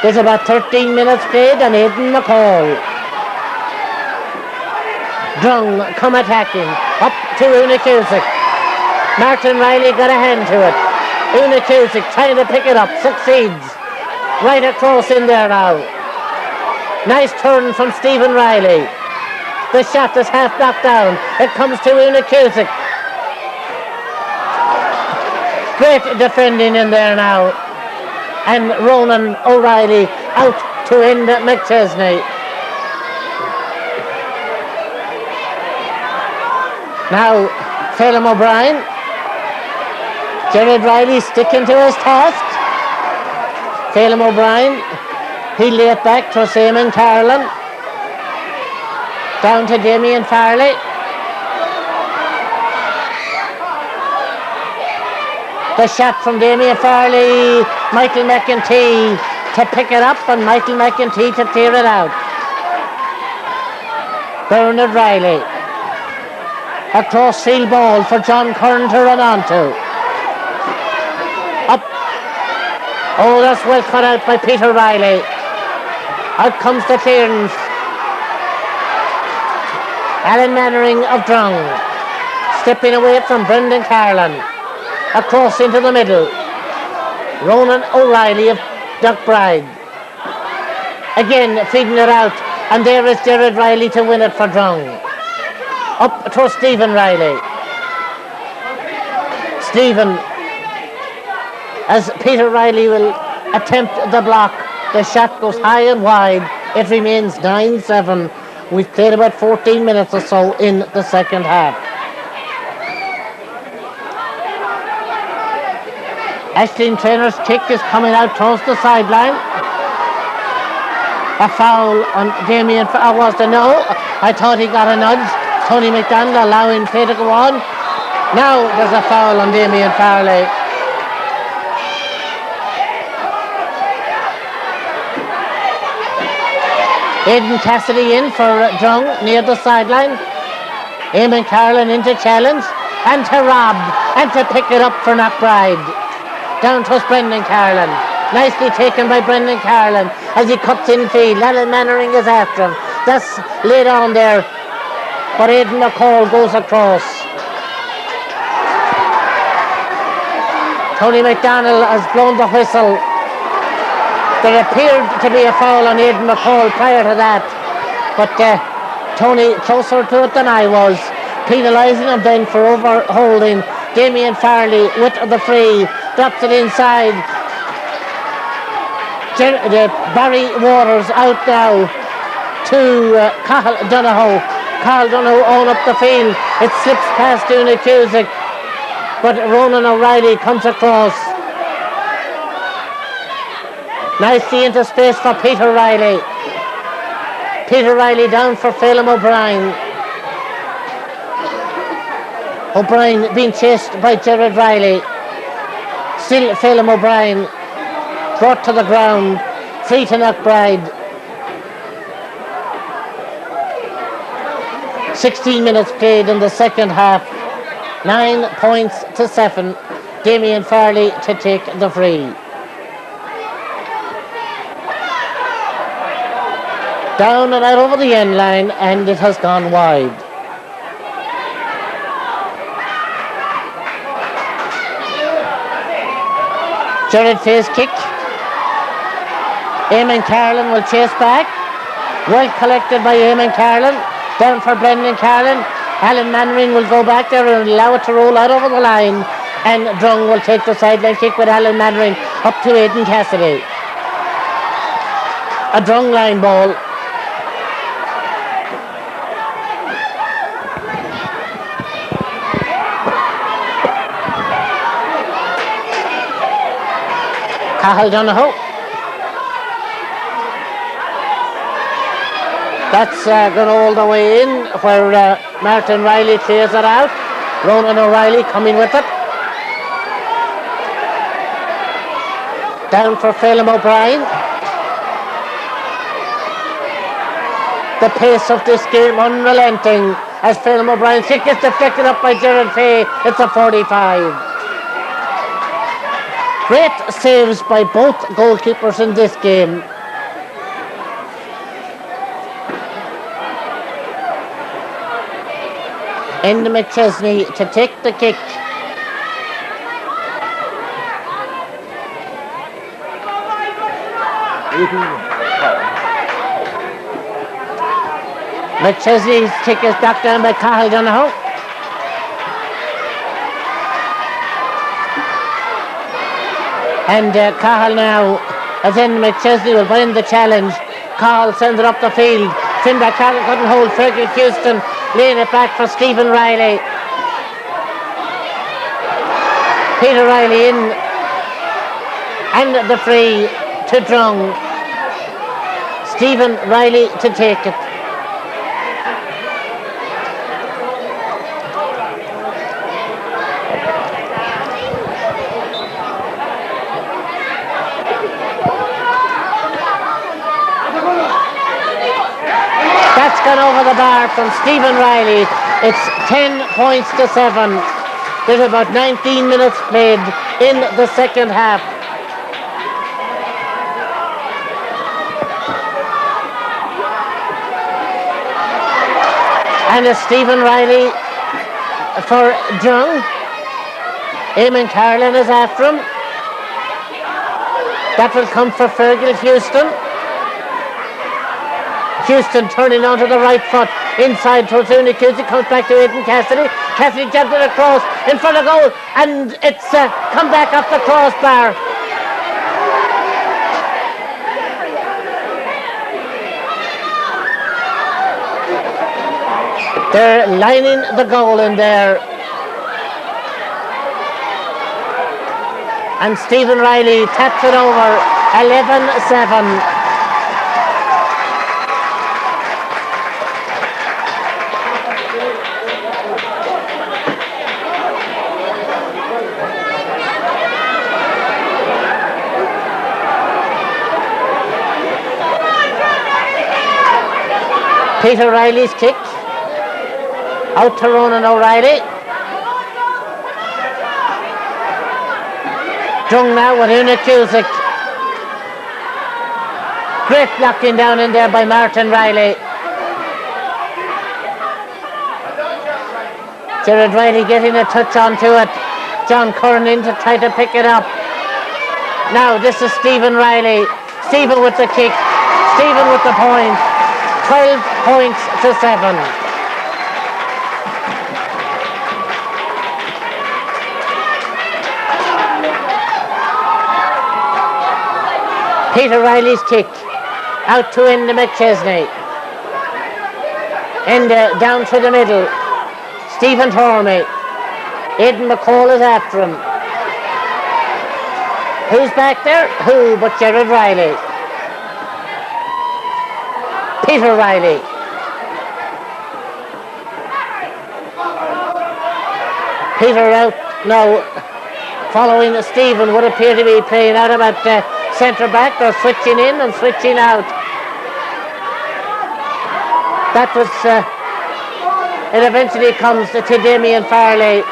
There's about 13 minutes played, and Aidan McCall. Drung come attacking, up to Una Cusick. Martin Riley got a hand to it. Una Cusick trying to pick it up, succeeds. Right across in there now. Nice turn from Stephen Riley. The shot is half knocked down. It comes to Una Cusick. Great defending in there now. And Ronan O'Reilly out to end McChesney. Now, Phelim O'Brien. Gerard Riley sticking to his task. Phelim O'Brien, he'll lay it back to Eamon Carlin. Down to Damien Farley. The shot from Damien Farley, Michael McEntee to pick it up, and Michael McEntee to clear it out. Bernard Riley. A cross-field ball for John Curran to run onto. Up. Oh, that's well cut out by Peter Riley. Out comes the clearance. Alan Mannering of Drung. Stepping away from Brendan Carlin. Across into the middle. Ronan O'Reilly of Knockbride. Again feeding it out. And there is Jared Riley to win it for Drung. Up to Stephen Riley. Stephen, as Peter Riley will attempt the block. The shot goes high and wide. It remains 9-7. We've played about 14 minutes or so in the second half. Aisling Trainer's kick is coming out towards the sideline. A foul on Damien. Was there? No. I thought he got a nudge. Tony McDonald allowing play to go on. Now there's a foul on Damien Farley. Aidan Cassidy in for Drung near the sideline. Eamon Carlin into challenge and to Rob and to pick it up for Knockbride. Down to Brendan Carlin. Nicely taken by Brendan Carlin as he cuts in field. Alan Mannering is after him. That's laid on there. But Aidan McCall goes across. Tony McDonald has blown the whistle. There appeared to be a foul on Aidan McCall prior to that. But Tony closer to it than I was. Penalising him then for overholding. Damien Farley with the free. Drops it inside. Barry Waters out now to Cathal Donohoe. Cathal Donohoe on up the field. It slips past Una Cusick, but Ronan O'Reilly comes across. Nicely into space for Peter Riley. Peter Riley down for Phelim O'Brien. O'Brien being chased by Jared Riley. Still Phelim O'Brien. Brought to the ground. Free to Knockbride. 16 minutes played in the second half. 9 points to 7. Damien Farley to take the free. Down and out over the end line, and it has gone wide. Jared Fay's kick. Eamon Carlin will chase back. Well collected by Eamon Carlin. Down for Brendan Carlin. Alan Mannering will go back there and allow it to roll out over the line. And Drung will take the sideline kick with Alan Mannering up to Aidan Cassidy. A Drung line ball. Cathal Donohoe. That's gone all the way in where Martin Riley clears it out. Ronan O'Reilly coming with it. Down for Phelim O'Brien. The pace of this game unrelenting as Phelim O'Brien's kick is deflected up by Jared Fay. It's a 45. Great saves by both goalkeepers in this game. Enda McChesney to take the kick. McChesney's kick is back down by Cathal Donohoe. And Cathal now, as then McChesney will win the challenge. Cathal sends it up the field. Finbar Cathal couldn't hold Fergal Houston, laying it back for Stephen Riley. Peter Riley in, and the free to Drung. Stephen Riley to take it. That's gone over the bar from Stephen Riley. It's 10 points to 7. There's about 19 minutes played in the second half. And it's Stephen Riley for Drung. Eamon Carlin is after him. That will come for Fergal Houston. Houston turning onto the right foot. Inside towards Una Cusick, comes back to Aidan Cassidy. Cassidy jumps it across in front of goal, and it's come back up the crossbar. They're lining the goal in there. And Stephen Riley taps it over, 11-7. Peter Riley's kick. Out to Ronan O'Reilly. Drung now with Una Cusick. Great blocking down in there by Martin Riley. Gerard Riley getting a touch onto it. John Curran in to try to pick it up. Now this is Stephen Riley. Stephen with the kick. Stephen with the point. 12 points to 7. Peter Riley's kick out to Enda McChesney. Enda down through the middle. Stephen Tormey. Aidan McCall is after him. Who's back there? Who but Gerard Riley. Peter Riley. Peter out now. Following Stephen would appear to be playing out about centre back. They're switching in and switching out. That was it eventually comes to Damien Farley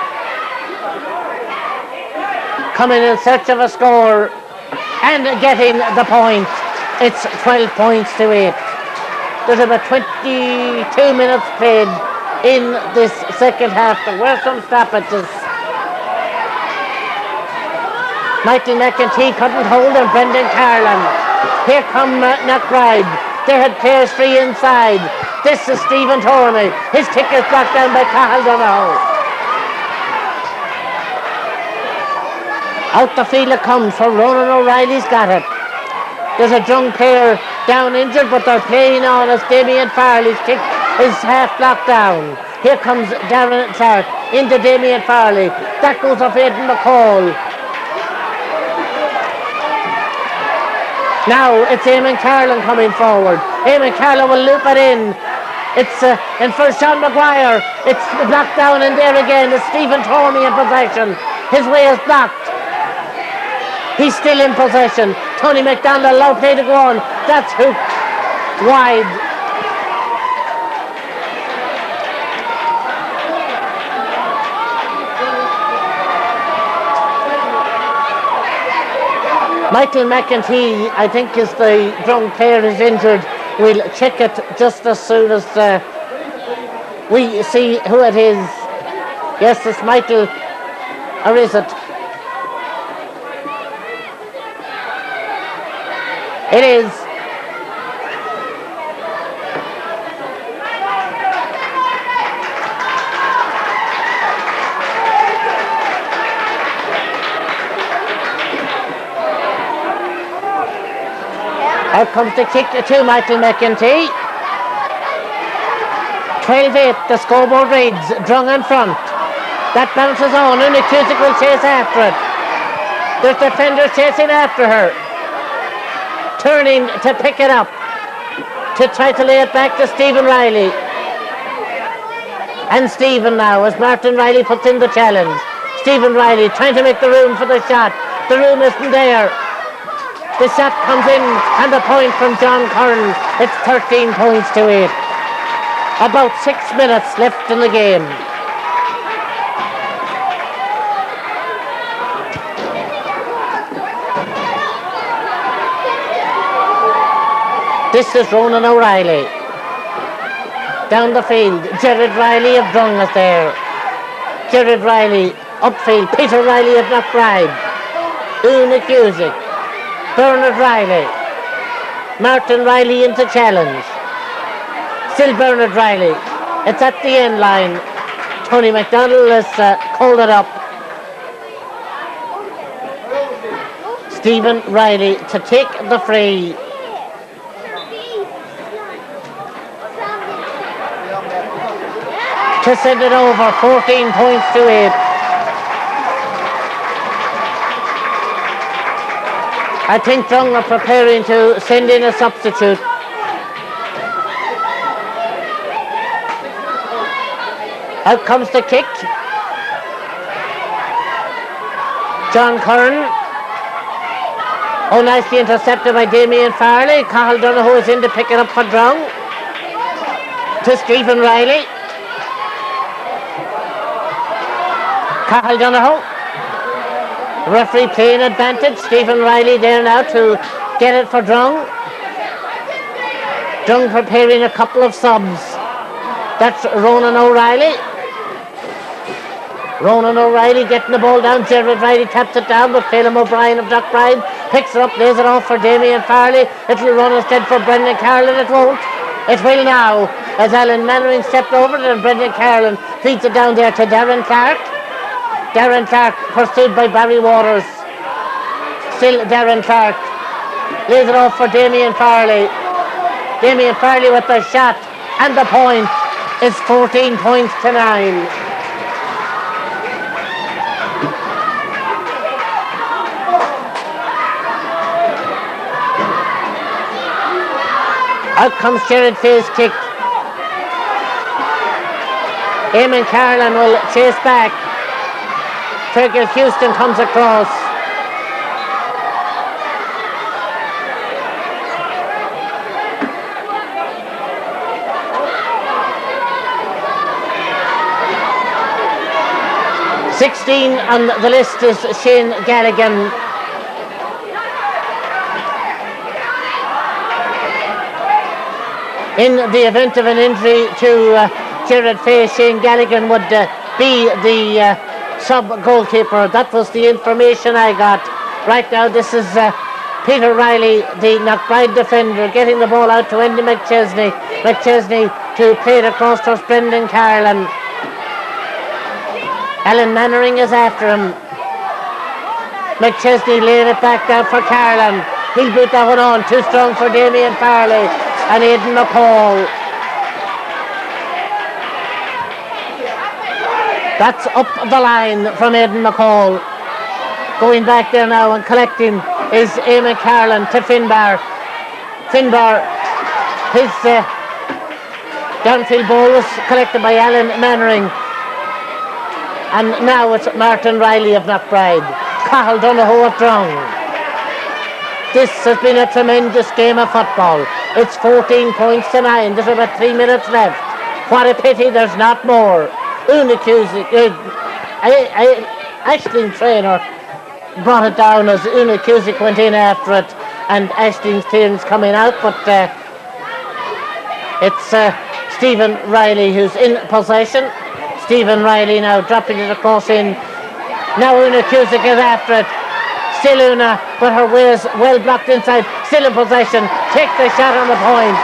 coming in search of a score and getting the point. It's 12 points to 8. There's about 22 minutes played in this second half. There were some stoppages. Michael McEntee couldn't hold him. Brendan Carlin. Here come Knockbride. They had players free inside. This is Stephen Tormey. His kick is blocked down by Cahill Donohoe. Out the field it comes for Ronan O'Reilly's got it. There's a Drung player down injured, but they're playing on as Damien Farley's kick is half blocked down. Here comes Darren Clark into Damien Farley. That goes off Aidan McCall. Now it's Eamon Carlin coming forward. Eamon Carlin will loop it in. It's in for Sean Maguire. It's blocked down in there again. It's Stephen Tormey in possession. His way is blocked. He's still in possession. Tony McDonald allowed play to go on. That's hooked wide. Michael McEntee, I think, is the Drung player is injured. We'll check it just as soon as we see who it is. Yes, it's Michael, or is it? It is. Out comes the kick to Michael McEntee. 12-8, the scoreboard reads. Drung in front. That bounces on. Una Cusick will chase after it. There's defenders chasing after her. Turning to pick it up. To try to lay it back to Stephen Riley. And Stephen now, as Martin Riley puts in the challenge. Stephen Riley trying to make the room for the shot. The room isn't there. The shot comes in and a point from John Curran. It's 13 points to 8. About 6 minutes left in the game. This is Ronan O'Reilly. Down the field, Gerard Riley of Drung is there. Jared Riley, upfield, Peter Riley of Knockbride, Una Cusick, Bernard Riley, Martin Riley into challenge, still Bernard Riley, it's at the end line, Tony McDonald has called it up, Stephen Riley to take the free. To send it over, 14 points to 8. I think Drung are preparing to send in a substitute. Out comes the kick. John Curran. Oh, nicely intercepted by Damien Farley. Cathal Donoghue is in to pick it up for Drung. To Stephen Riley. Cathal Donoghue. Referee playing advantage. Stephen Riley there now to get it for Drung. Drung preparing a couple of subs. That's Ronan O'Reilly. Ronan O'Reilly getting the ball down. Jared Riley taps it down, but Phelan O'Brien of Knockbride picks it up, lays it off for Damien Farley. It'll run instead for Brendan Carlin. It won't. It will now, as Alan Mannering stepped over it, and Brendan Carlin feeds it down there to Darren Clark. Darren Clark pursued by Barry Waters. Still Darren Clark. Lays it off for Damien Farley. Damien Farley with the shot, and the point is 14 points to 9. Out comes Jared Fay's kick. Eamon Carlin will chase back. Fergal Houston comes across. "16 on the list is Shane Galligan. In the event of an injury to Jared Fay, Shane Galligan would be the sub-goalkeeper. That was the information I got. Right now this is Peter Riley, the Knockbride defender, getting the ball out to Andy McChesney. McChesney to play it across to Brendan Carlin. Alan Mannering is after him. McChesney laying it back down for Carlin. He'll boot that one on. Too strong for Damien Farley and Aidan McCall. That's up the line from Aidan McCall. Going back there now and collecting is Eamon Carlin to Finbar. Finbar, his downfield ball was collected by Alan Mannering. And now it's Martin Riley of Knockbride. Cathal Donoghue of Drung. This has been a tremendous game of football. It's 14 points to 9. There's about 3 minutes left. What a pity there's not more. Una Cusick, Aisling Traynor brought it down as Una Cusick went in after it, and Aisling's clearance coming out, but it's Stephen Riley who's in possession. Stephen Riley now dropping it across in. Now Una Cusick is after it. Still Una, but her way is well blocked inside. Still in possession. Take the shot on the point.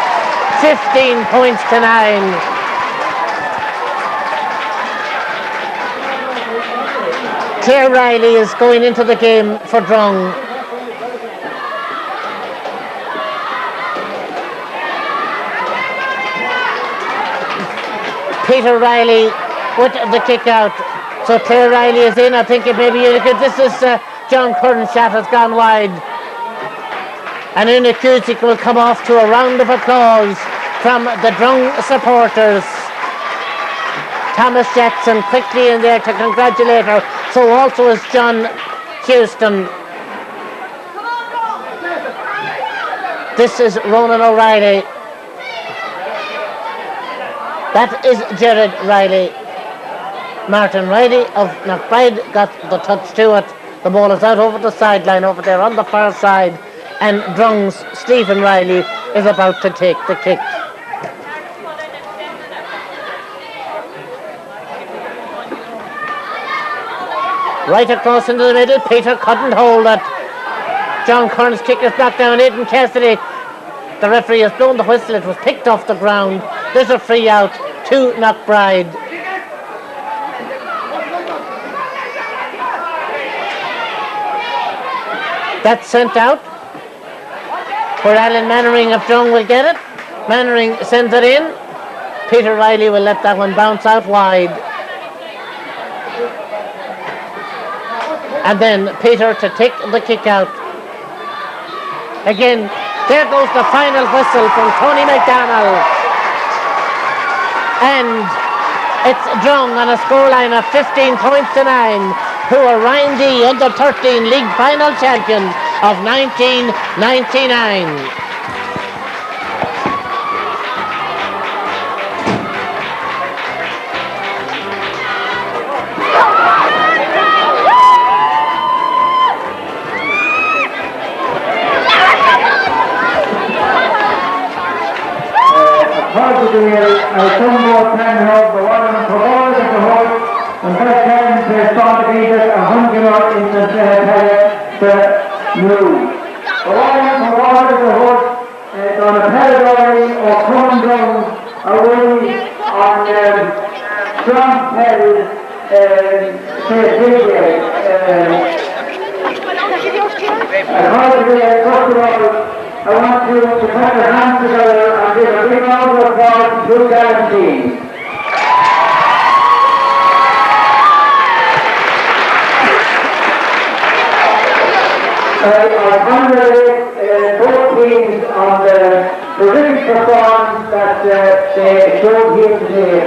15 points to 9. Claire Riley is going into the game for Drung. Peter Riley with the kick out. So Claire Riley is in. I think it may be Unica. This is John Curran's shot has gone wide. And Una Cusick will come off to a round of applause from the Drung supporters. Thomas Jackson quickly in there to congratulate her. So also is John Houston. This is Ronan O'Reilly. That is Jared Riley. Martin Riley of Knockbride got the touch to it. The ball is out over the sideline over there on the far side. And Drung's Stephen Riley is about to take the kick. Right across into the middle. Peter couldn't hold it. John Kern's kick is knocked down. Aidan Cassidy. The referee has blown the whistle. It was picked off the ground. There's a free out to Knockbride. That's sent out. Where Alan Mannering of Drung will get it. Mannering sends it in. Peter Riley will let that one bounce out wide. And then Peter to take the kick out. Again, there goes the final whistle from Tony McDonald. And it's Drung on a scoreline of 15 points to 9, who are Roinn D under 13 league final champion of 1999. I some more time now, the one on the whole of the whole, and that time they start to be just 100 in the new. The one on the whole of the whole is on a pedigree or common ground away on Trump Hill, I want you to put your hands together and give a big round of applause to Darren. I congratulate both teams on the terrific performance that they showed here today.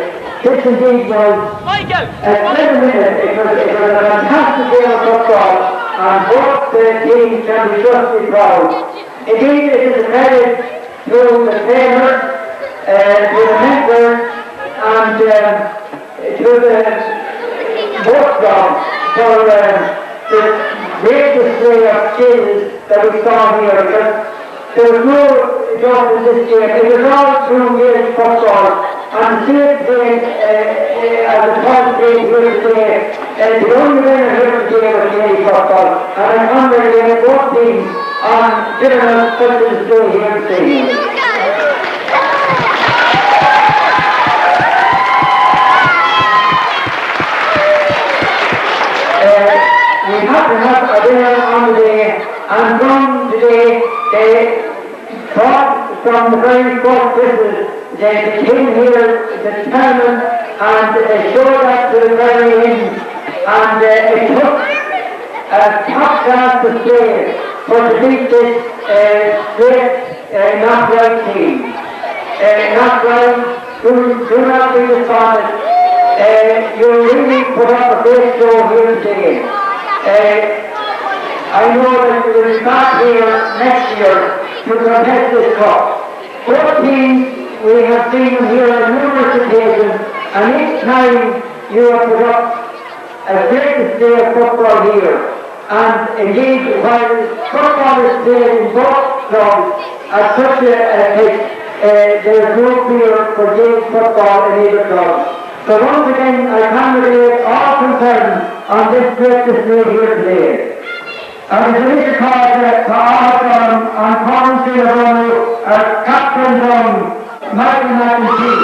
This indeed was a 7 minutes. It was a fantastic game of football, and both teams can be justly proud. Indeed, it is a credit to the trainer, to the mentor, and to the both jobs for the great display of skills that we saw here. Because there was no doubt in this game. It was all through Gaelic football, and the same thing as the top game here today. The only winner here today was Gaelic football, and I congratulate both teams on giving us such a display here today. We have to have a dinner on the day, and from today they brought from the very first Christmas, they came here determined and showed up to the very end, and it took a top-class display for to beat this great Knockbride team. Knockbride, do not be dishonest. You really put up a great show here today. I know that you will be back here next year to contest this cup. Both teams, we have seen them here on numerous occasions, and each time you have put up a great display of football here. And indeed, while football is played in both clubs at such a pitch, there is no fear for Gaelic football in either club. So once again, I congratulate all concerned on this great display here today. And it's a little call to all on Common Street as Captain Drung, Michael McEntee.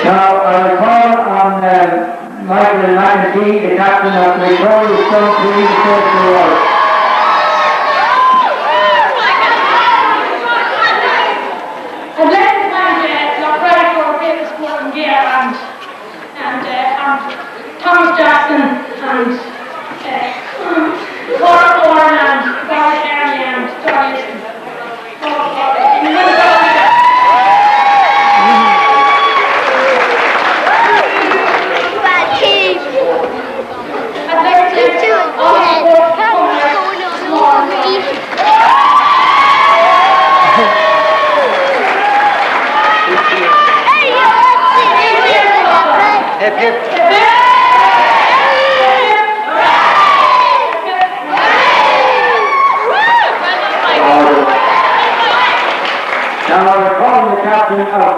Now, I will call on Michael McEntee, the captain of the Victorious Stone Police State Award. I'd like to thank Knockbride for David Sporting Gear and Thomas Jackson and Cora Bourne and Barry Kearney and Johnny Easton.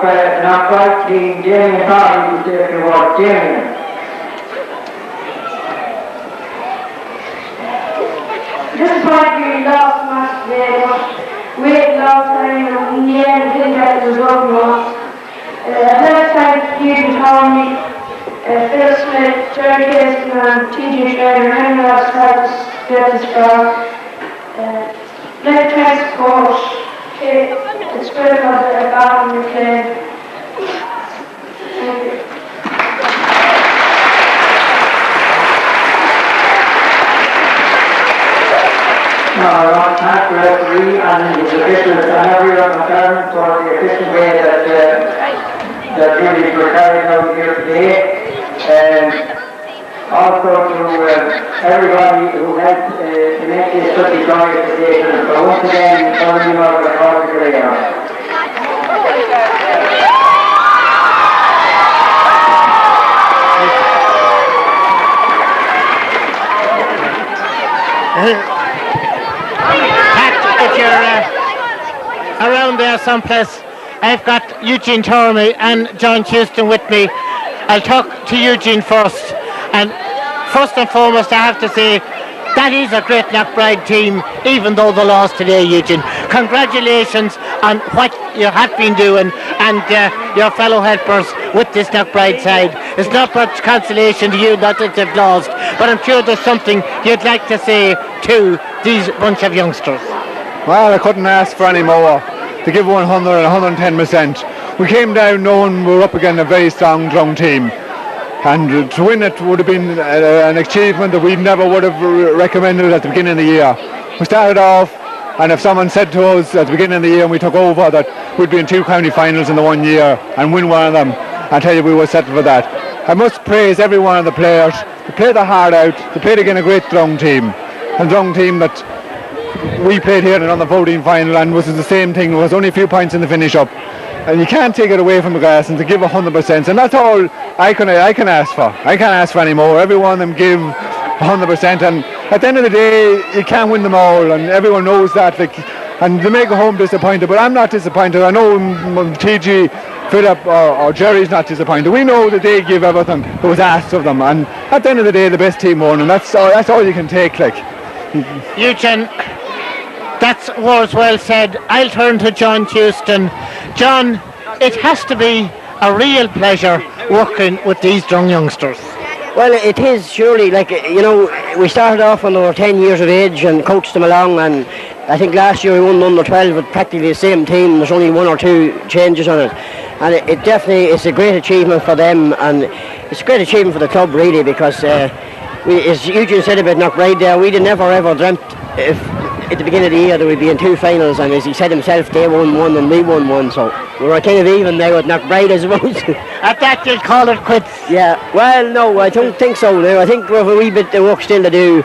of Knockbride team, Darren and Darren, who's there to watch Darren. Disappointingly lost the match today, but we had lost time and in the end didn't get the result we want. Let's thank Hugh Tommy, Phil Smith, Jerry Caston and TJ Schrader and anyone else who helped us get this far. Let's thank the coach. It's great to have a battle in the play. Thank you. I want to thank the referee and his officials and everyone concerned for the efficient way that duties were carried out here today. Also to everybody who helped to make this such a glorious occasion. So once again, calling you out for the call to today. If you're around there someplace, I've got Eugene Tormey and John Houston with me. I'll talk to Eugene first. And first and foremost, I have to say, that is a great Knockbride team, even though they lost today, Eugene. Congratulations on what you have been doing and your fellow helpers with this Knockbride side. It's not much consolation to you not that they've lost, but I'm sure there's something you'd like to say to these bunch of youngsters. Well, I couldn't ask for any more. To give 100 and 110%. We came down knowing we were up against a very strong Drung team. And to win it would have been an achievement that we never would have recommended at the beginning of the year. We started off, and if someone said to us at the beginning of the year when we took over that we'd be in 2 county finals in the 1 year and win one of them, I tell you we were settled for that. I must praise every one of the players. They played their heart out. They played against a great Drung team. A Drung team that we played here in the 14 final and was the same thing. There was only a few points in the finish up. And you can't take it away from the guys and to give 100%. And that's all I can ask for. I can't ask for any more. Every one of them give 100%. And at the end of the day, you can't win them all. And everyone knows that. And they may go home disappointed. But I'm not disappointed. I know TG, Philip or Jerry's not disappointed. We know that they give everything that was asked of them. And at the end of the day, the best team won. And that's all you can take. Eugene, that's words well said. I'll turn to John Houston. John, it has to be a real pleasure working with these Drung youngsters. Well, it is surely. We started off when they were 10 years of age and coached them along, and I think last year we won under 12 with practically the same team. There's only 1 or 2 changes on it, and it definitely is a great achievement for them, and it's a great achievement for the club really, because as Eugene said about Knockbride there, we'd never ever dreamt at the beginning of the year that we'd be in 2 finals, and as he said himself, they won 1 and we won 1, so we were kind of even there with Knockbride, I suppose. At that you'll call it quits. Yeah, well no, I don't think so now. I think we have a wee bit of work still to do.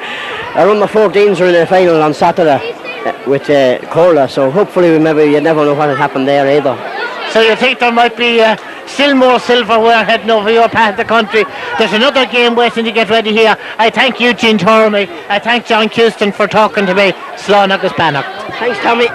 Our under 14s are in the final on Saturday with Corla, so hopefully you never know what will happen there either. So you think there might be still more silverware heading over your part of the country? There's another game waiting to get ready here. I thank Eugene Tormey. I thank John Houston for talking to me. Slán agus Bannock. Thanks, Tommy.